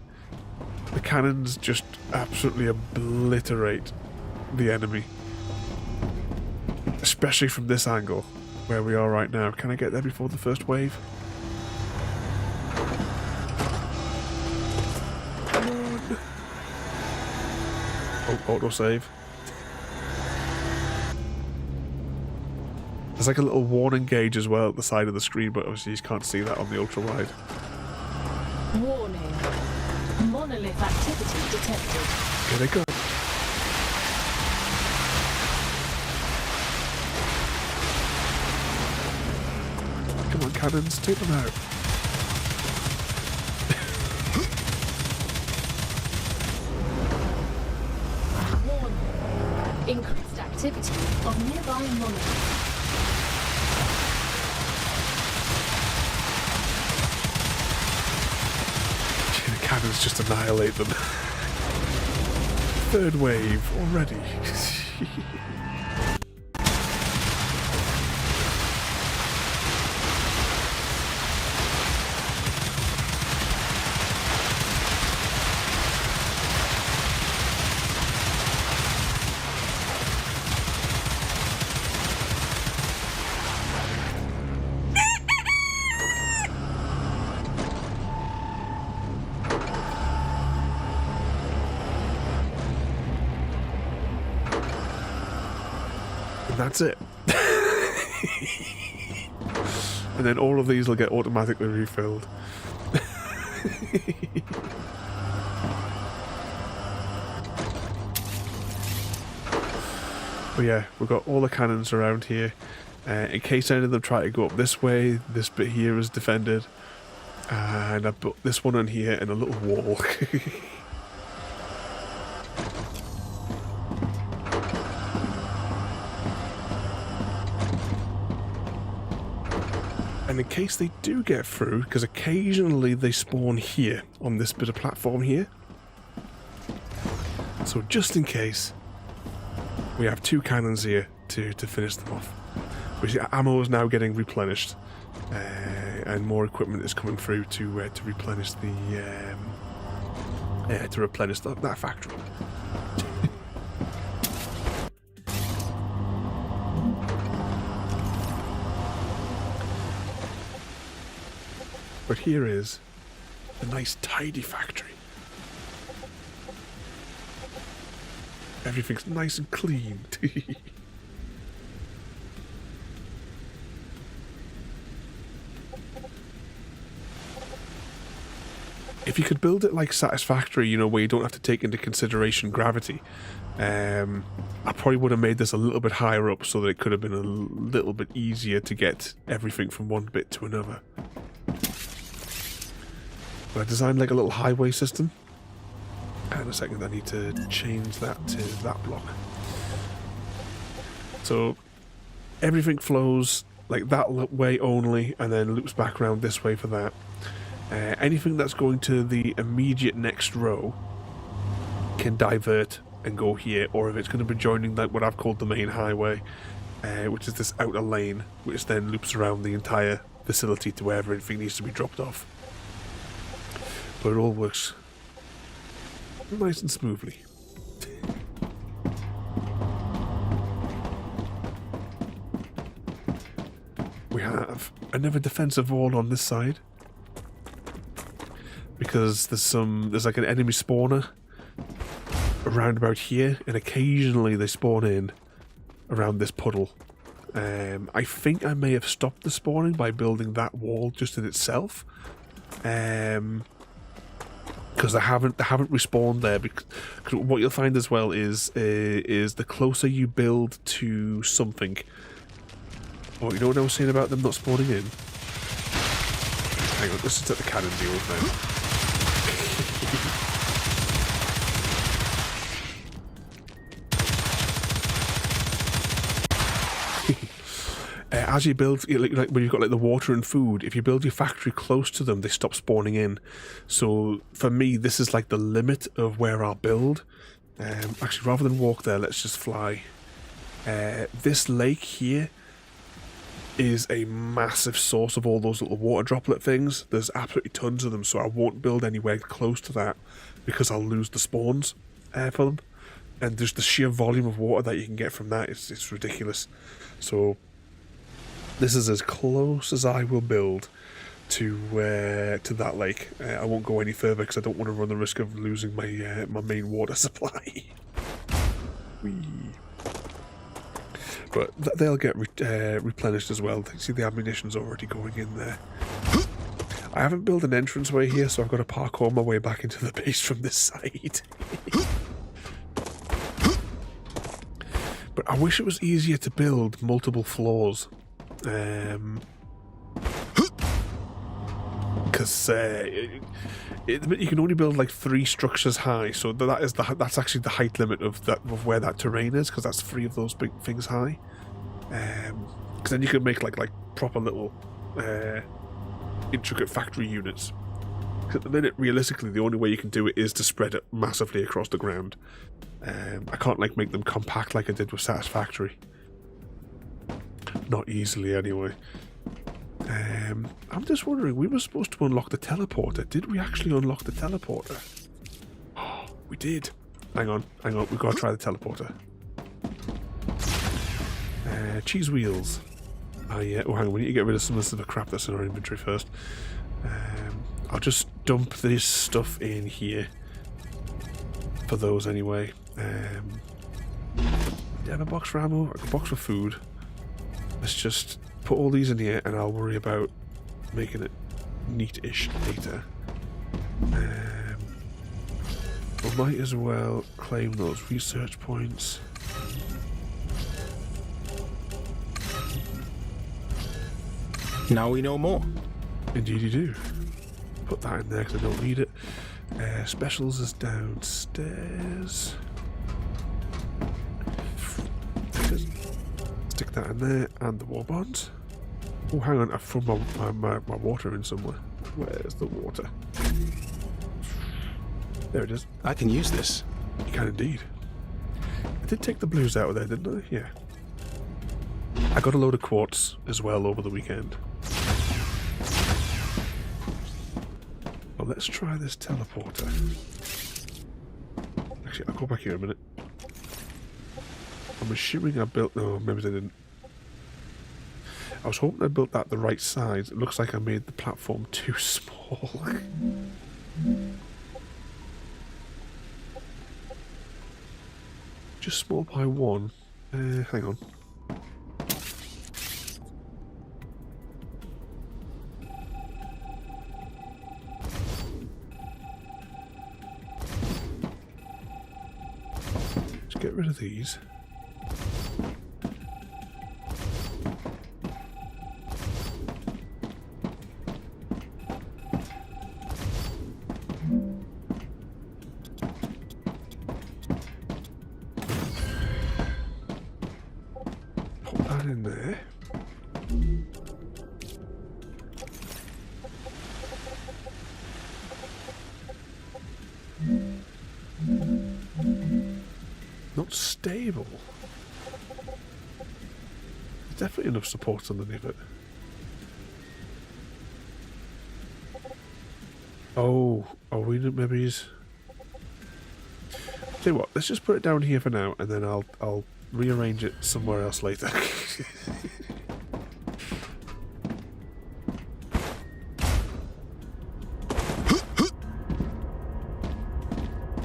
The cannons just absolutely obliterate the enemy, especially from this angle where we are right now. Can I get there before the first wave? Come on. Oh, autosave. There's like a little warning gauge as well at the side of the screen, but obviously you can't see that on the ultra wide. Warning. Monolith activity detected. Here they go. Come on, cannons, take them out. increased activity of nearby monarchs. The cannons just annihilate them. Third wave already. That's it. And then all of these will get automatically refilled. But yeah, we've got all the cannons around here. In case any of them try to go up this way, this bit here is defended. And I put this one on here and a little wall. And in case they do get through, because occasionally they spawn here on this bit of platform here. So just in case, we have 2 cannons here to finish them off. But ammo is now getting replenished, and more equipment is coming through to replenish the that factory. But here is a nice tidy factory. Everything's nice and clean. If you could build it like Satisfactory, you know, where you don't have to take into consideration gravity, I probably would have made this a little bit higher up so that it could have been a little bit easier to get everything from one bit to another. But I designed like a little highway system. And in a second I need to change that to that block. So everything flows like that way only, and then loops back around this way for that. Anything that's going to the immediate next row can divert and go here, or if it's going to be joining like what I've called the main highway, which is this outer lane, which then loops around the entire facility to wherever anything needs to be dropped off. But it all works nice and smoothly. We have another defensive wall on this side, because there's like an enemy spawner around about here, and occasionally they spawn in around this puddle. I think I may have stopped the spawning by building that wall just in itself. Because they haven't respawned there. Because what you'll find as well is the closer you build to something. Oh, you know what I was saying about them not spawning in? Hang on, let's just take the cannon deal now. As you build, like when you've got like the water and food, if you build your factory close to them, they stop spawning in. So for me, this is like the limit of where I'll build. Actually, rather than walk there, let's just fly. This lake here is a massive source of all those little water droplet things. There's absolutely tons of them, so I won't build anywhere close to that because I'll lose the spawns for them. And just the sheer volume of water that you can get from that, it's ridiculous. So this is as close as I will build to that lake. I won't go any further because I don't want to run the risk of losing my my main water supply. Whee. But they'll get replenished as well. See, the ammunition's already going in there. I haven't built an entranceway here, so I've got to parkour my way back into the base from this side. But I wish it was easier to build multiple floors. because you can only build like 3 structures high, so that's actually the height limit of where that terrain is, because that's 3 of those big things high. Because then you can make like proper little intricate factory units. Because at the minute, realistically, the only way you can do it is to spread it massively across the ground. I can't like make them compact like I did with Satisfactory. Not easily, anyway. I'm just wondering, we were supposed to unlock the teleporter. Did we actually unlock the teleporter? Oh, we did. Hang on. We've got to try the teleporter. Cheese wheels. Oh, yeah. Oh, hang on. We need to get rid of some of the crap that's in our inventory first. I'll just dump this stuff in here. For those, anyway. Do you have a box for ammo? A box for food. Let's just put all these in here, and I'll worry about making it neat-ish later. We might as well claim those research points. Now we know more. Indeed you do. Put that in there because I don't need it. Specials is downstairs. Stick that in there, and the war bonds. Oh, hang on, I've thrown my water in somewhere. Where's the water? There it is. I can use this. You can indeed. I did take the blues out of there, didn't I? Yeah. I got a load of quartz as well over the weekend. Well, let's try this teleporter. Actually, I'll go back here a minute. I'm assuming I built... No, maybe I didn't. I was hoping I built that the right size. It looks like I made the platform too small. Just small by 1. Hang on. Let's get rid of these. In there. Not stable. There's definitely enough support underneath it. Oh, we maybe he's... Tell you what, let's just put it down here for now, and then I'll rearrange it somewhere else later.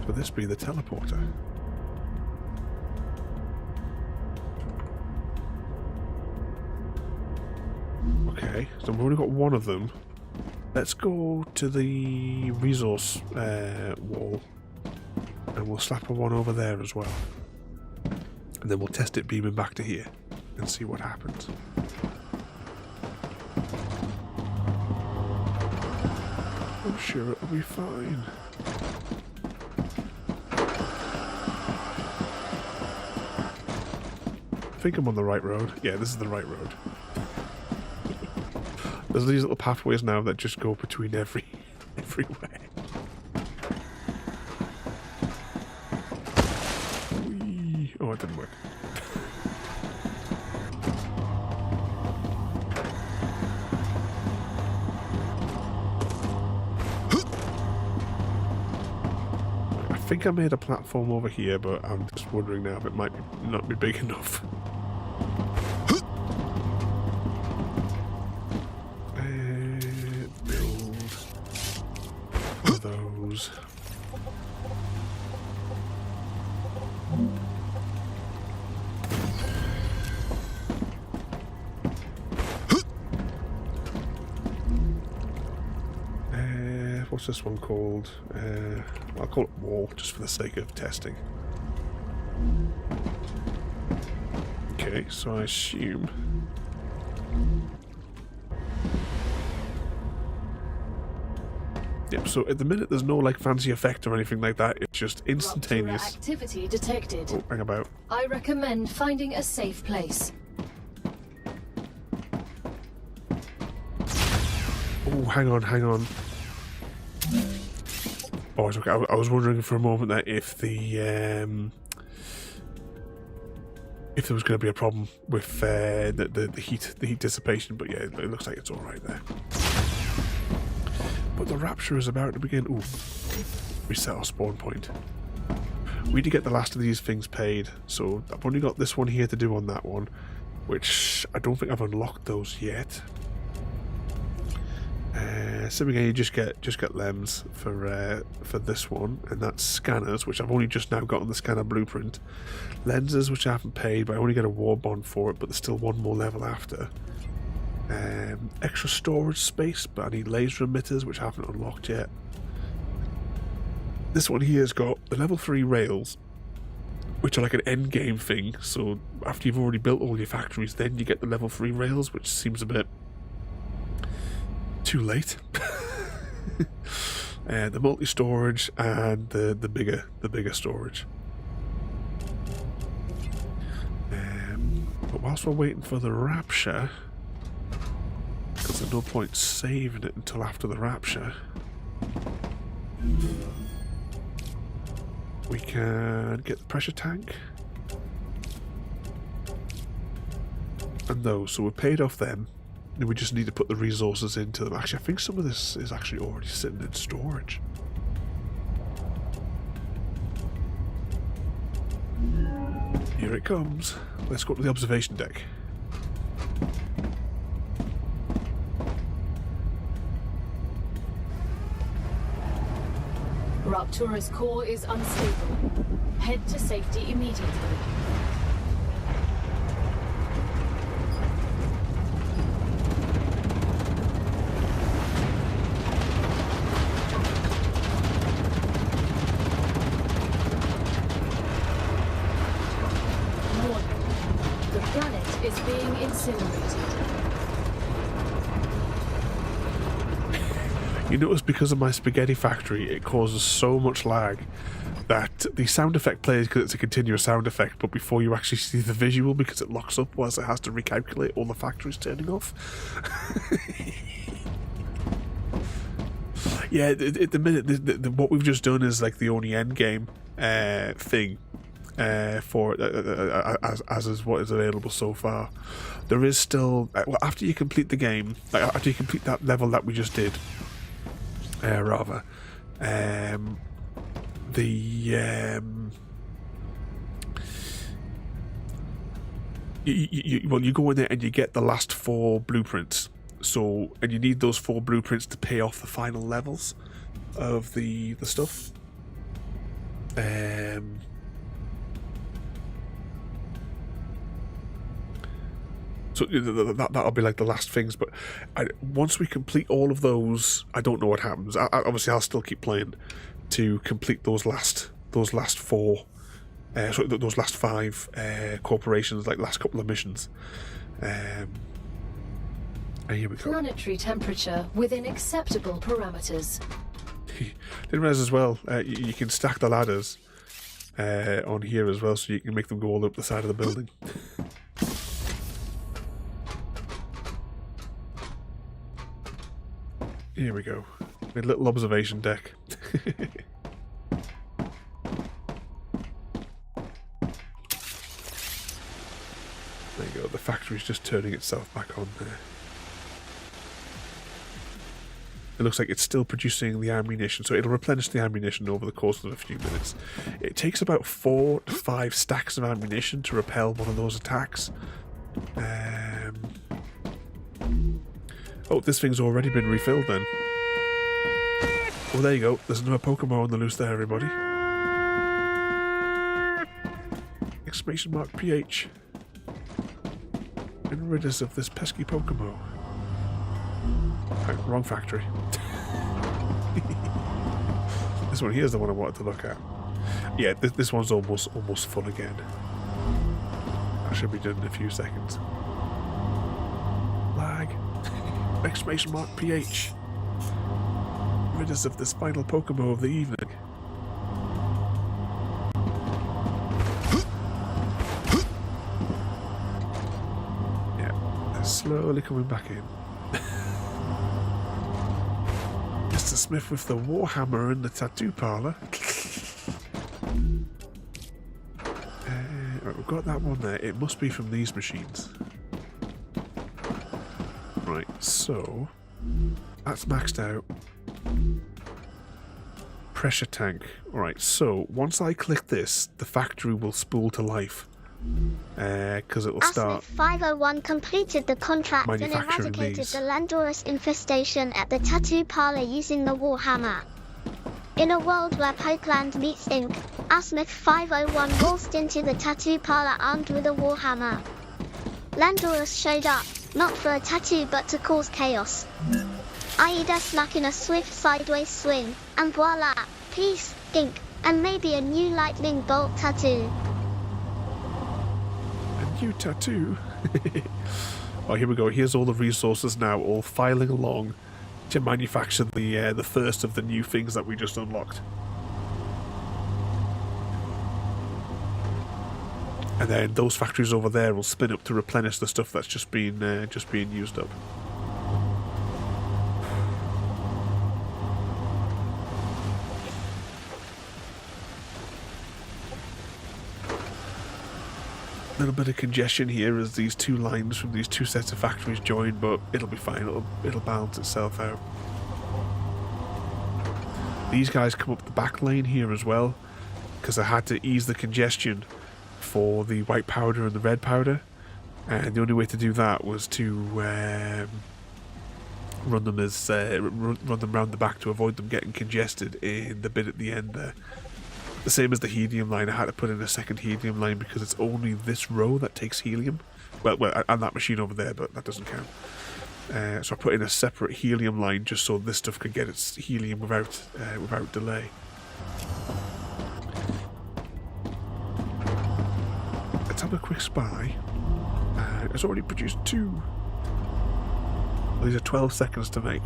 Will this be the teleporter? Okay, so we've only got one of them. Let's go to the resource wall, and we'll slap a one over there as well. And then we'll test it beaming back to here and see what happens. I'm sure it'll be fine. I think I'm on the right road. Yeah, this is the right road. There's these little pathways now that just go between everywhere. Whee. Oh, it didn't work. I think I made a platform over here, but I'm just wondering now if it might not be big enough. Those. What's this one called? I'll call it wall just for the sake of testing. Okay, so I assume Yep, so at the minute there's no like fancy effect or anything like that, it's just instantaneous. Rupture activity detected. Oh, hang about. I recommend finding a safe place. Oh, hang on. Oh, it's okay. I was wondering for a moment that if the if there was going to be a problem with the heat dissipation, but yeah, it looks like it's all right there. But the Rapture is about to begin. Ooh, reset our spawn point. We need to get the last of these things paid, so I've only got this one here to do on that one, which I don't think I've unlocked those yet. So again, you just get lems for this one, and that's scanners, which I've only just now got on the scanner blueprint. Lenses, which I haven't paid, but I only get a war bond for it, but there's still one more level after. Extra storage space, but I need laser emitters, which I haven't unlocked yet. This one here has got the level 3 rails, which are like an end game thing, so after you've already built all your factories, then you get the level 3 rails, which seems a bit too late. The multi-storage and the bigger storage. But whilst we're waiting for the Rapture, because there's no point saving it until after the Rapture, we can get the pressure tank and those. So we paid off them. And we just need to put the resources into them. Actually, I think some of this is actually already sitting in storage. Here it comes. Let's go to the observation deck. Raptura's core is unstable. Head to safety immediately. Is being incinerated. You notice because of my spaghetti factory, it causes so much lag that the sound effect plays because it's a continuous sound effect, but before you actually see the visual, because it locks up whilst it has to recalculate all the factories turning off. Yeah, at the minute, what we've just done is like the only end game thing. For as is what is available so far. There is still well, after you complete the game, after you complete that level that we just did, you go in there and you get the last 4 blueprints. So, and you need those 4 blueprints to pay off the final levels of the stuff. So that'll be like the last things, but once we complete all of those, I don't know what happens. Obviously, I'll still keep playing to complete those last 4, those last 5 corporations, like last couple of missions. And here we go. Planetary temperature within acceptable parameters. Didn't realize as well, you can stack the ladders on here as well, so you can make them go all up the side of the building. Here we go. A little observation deck. There you go. The factory's just turning itself back on there. It looks like it's still producing the ammunition, so it'll replenish the ammunition over the course of a few minutes. It takes about 4 to 5 stacks of ammunition to repel one of those attacks. Oh, this thing's already been refilled then. Oh, there you go. There's another Pokemon on the loose there, everybody. Exclamation mark PH. Get rid of this pesky Pokemon. Right, wrong factory. This one here is the one I wanted to look at. Yeah, this one's almost full again. That should be done in a few seconds. Lag. Exclamation mark PH. rid us of this final Pokemon of the evening. Yeah, they're slowly coming back in. Mr. Smith with the Warhammer in the tattoo parlour. Right, we've got that one there. It must be from these machines. Right, so that's maxed out. Pressure tank. Alright, so once I click this, the factory will spool to life. Because it will start. 501 completed the contract and manufacturing eradicated these. the Landorus infestation at the tattoo parlor using the Warhammer. In a world where Pokeland meets Ink, Asmith 501 waltzed into the tattoo parlor armed with a Warhammer. Landorus showed up, not for a tattoo but to cause chaos. AIDA snuck in a swift sideways swing, and voila, peace, ink, and maybe a new lightning bolt tattoo. A new tattoo? Oh, here we go. Here's all the resources now, all filing along to manufacture the first of the new things that we just unlocked. And then those factories over there will spin up to replenish the stuff that's just being used up. A little bit of congestion here as these two lines from these two sets of factories join, but it'll be fine. It'll balance itself out. These guys come up the back lane here as well, because I had to ease the congestion for the white powder and the red powder, and the only way to do that was to run them round the back to avoid them getting congested in the bit at the end there. The same as the helium line, I had to put in a second helium line because it's only this row that takes helium. Well, and that machine over there, but that doesn't count. So I put in a separate helium line just so this stuff could get its helium without delay. Let's have a quick spy. It's already produced 2. Well, these are 12 seconds to make,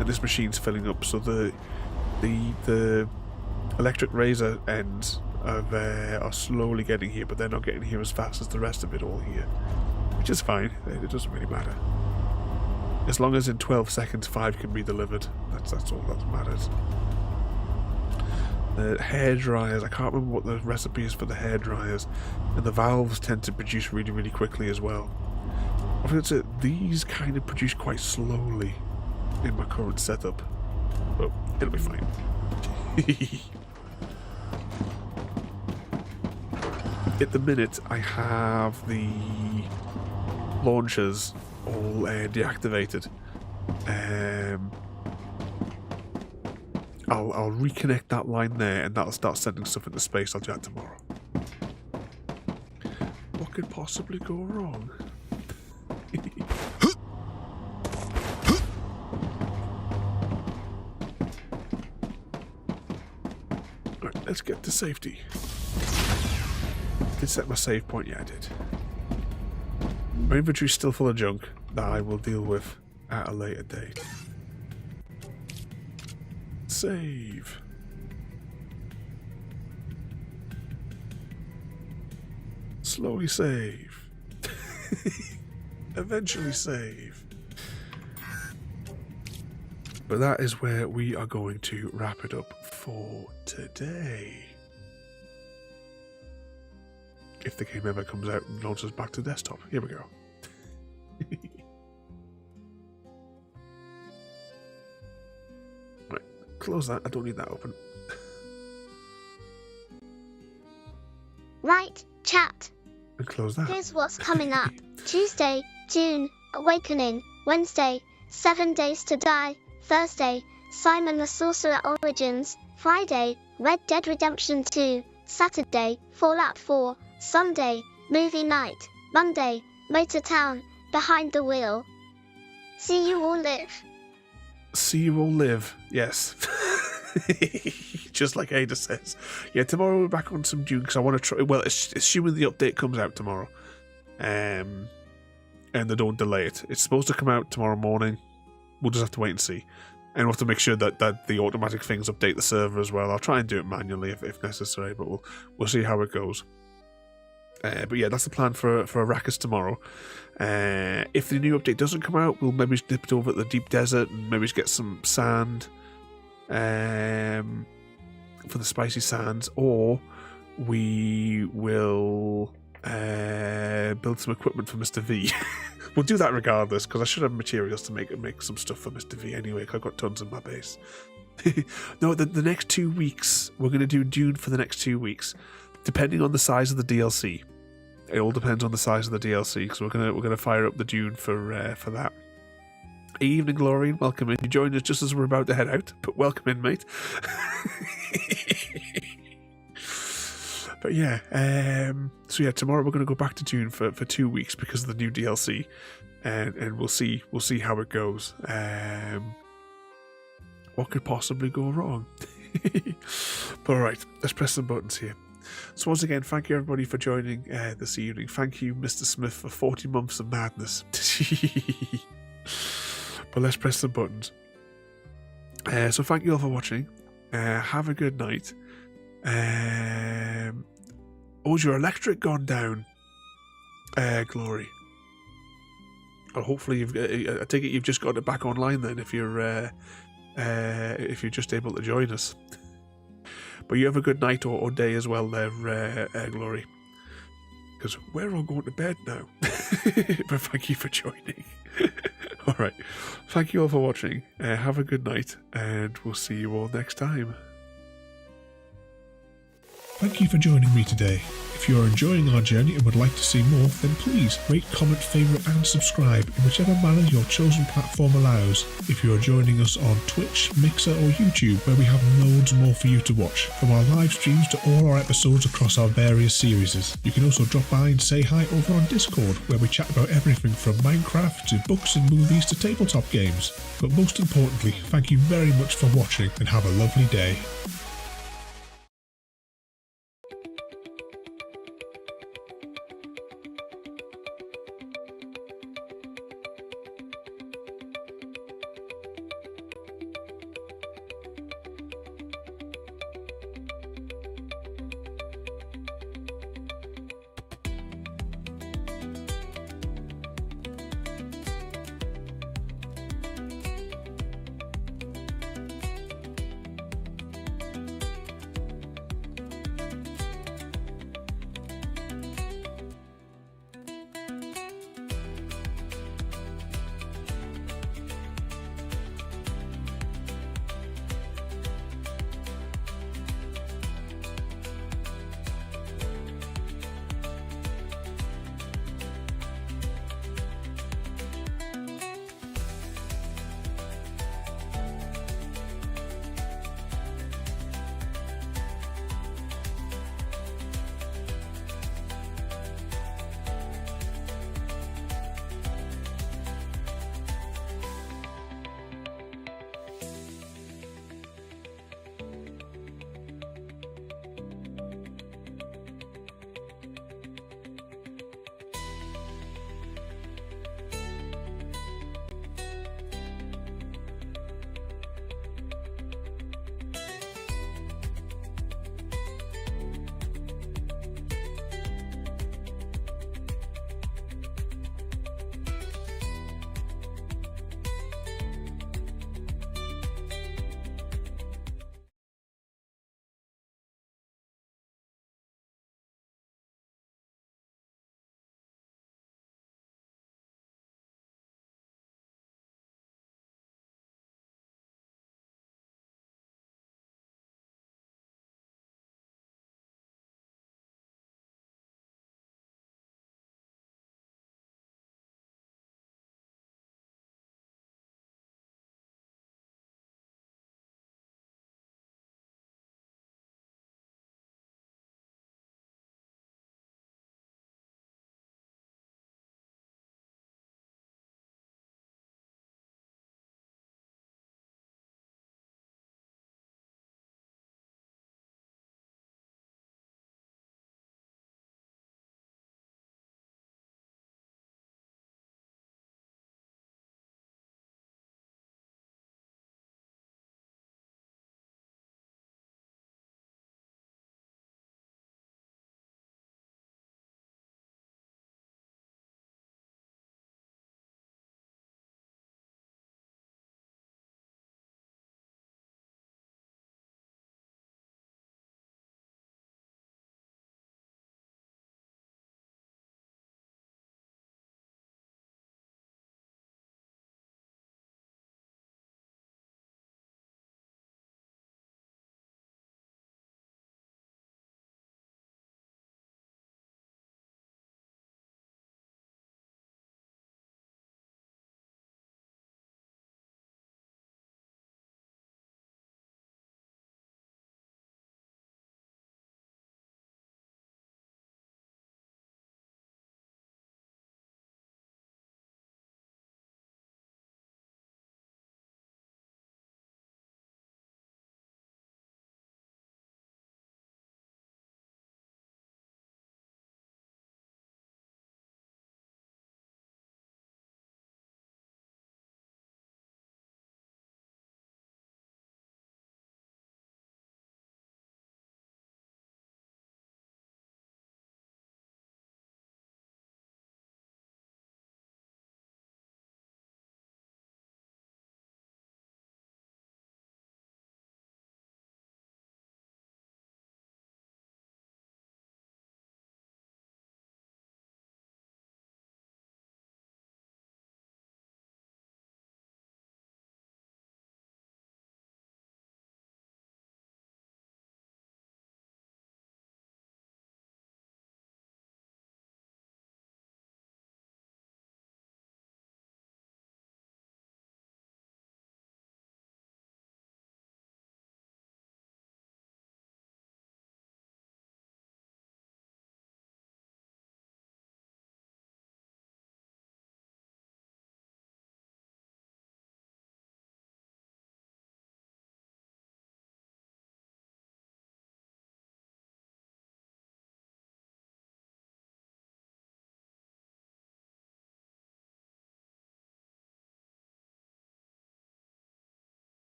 and this machine's filling up. So the electric razor ends are slowly getting here, but they're not getting here as fast as the rest of it all here, which is fine. It doesn't really matter. As long as in 12 seconds 5 can be delivered, that's all that matters. The hair dryers, I can't remember what the recipe is for the hair dryers, and the valves tend to produce really, really quickly as well. I think these kind of produce quite slowly in my current setup, but it'll be fine. At the minute, I have the launchers all deactivated. I'll reconnect that line there, and that'll start sending stuff into space. I'll do that tomorrow. What could possibly go wrong? Right, let's get to safety. Did set my save point? Yeah, I did. My inventory's still full of junk that I will deal with at a later date. Save. Slowly save. Eventually save. But that is where we are going to wrap it up for today. If the game ever comes out and launches back to desktop. Here we go. Right, close that. I don't need that open. Right, chat. And close that. Here's what's coming up. Tuesday, June, Awakening. Wednesday, 7 Days to Die. Thursday, Simon the Sorcerer Origins. Friday, Red Dead Redemption 2. Saturday, Fallout 4. Sunday, Movie Night. Monday, Motor Town, Behind the Wheel. See you all live. See you all live. Yes. Just like AIDA says. Yeah, tomorrow we're back on some Dune because I want to try. Well, assuming the update comes out tomorrow, and they don't delay it. It's supposed to come out tomorrow morning. We'll just have to wait and see. And we'll have to make sure that the automatic things update the server as well. I'll try and do it manually if necessary, but we'll see how it goes. But yeah, that's the plan for Arrakis tomorrow. If the new update doesn't come out, we'll maybe dip it over at the deep desert and maybe get some sand for the spicy sands, or we will build some equipment for Mr. V. We'll do that regardless, because I should have materials to make some stuff for Mr. V anyway, because I've got tons in my base. No, the next 2 weeks, we're going to do Dune for the next 2 weeks, depending on the size of the DLC. It all depends on the size of the DLC, because we're gonna fire up the Dune for that. Evening, Glory, and welcome in. You joined us just as we're about to head out, but welcome in, mate. But yeah, so yeah, tomorrow we're going to go back to Dune for 2 weeks because of the new DLC, and we'll see how it goes. What could possibly go wrong? But alright, let's press some buttons here. So once again, thank you everybody for joining this evening. Thank you, Mr. Smith, for 40 months of madness. But let's press some buttons. So thank you all for watching. Have a good night. Is your electric gone down? Glory. Well, hopefully I take it you've just got it back online then, if you're just able to join us. But you have a good night or day as well there, Glory. Because we're all going to bed now. But thank you for joining. Alright. Thank you all for watching. Have a good night, and we'll see you all next time. Thank you for joining me today. If you are enjoying our journey and would like to see more, then please rate, comment, favourite and subscribe in whichever manner your chosen platform allows. If you are joining us on Twitch, Mixer or YouTube, where we have loads more for you to watch, from our live streams to all our episodes across our various series. You can also drop by and say hi over on Discord, where we chat about everything from Minecraft to books and movies to tabletop games. But most importantly, thank you very much for watching and have a lovely day.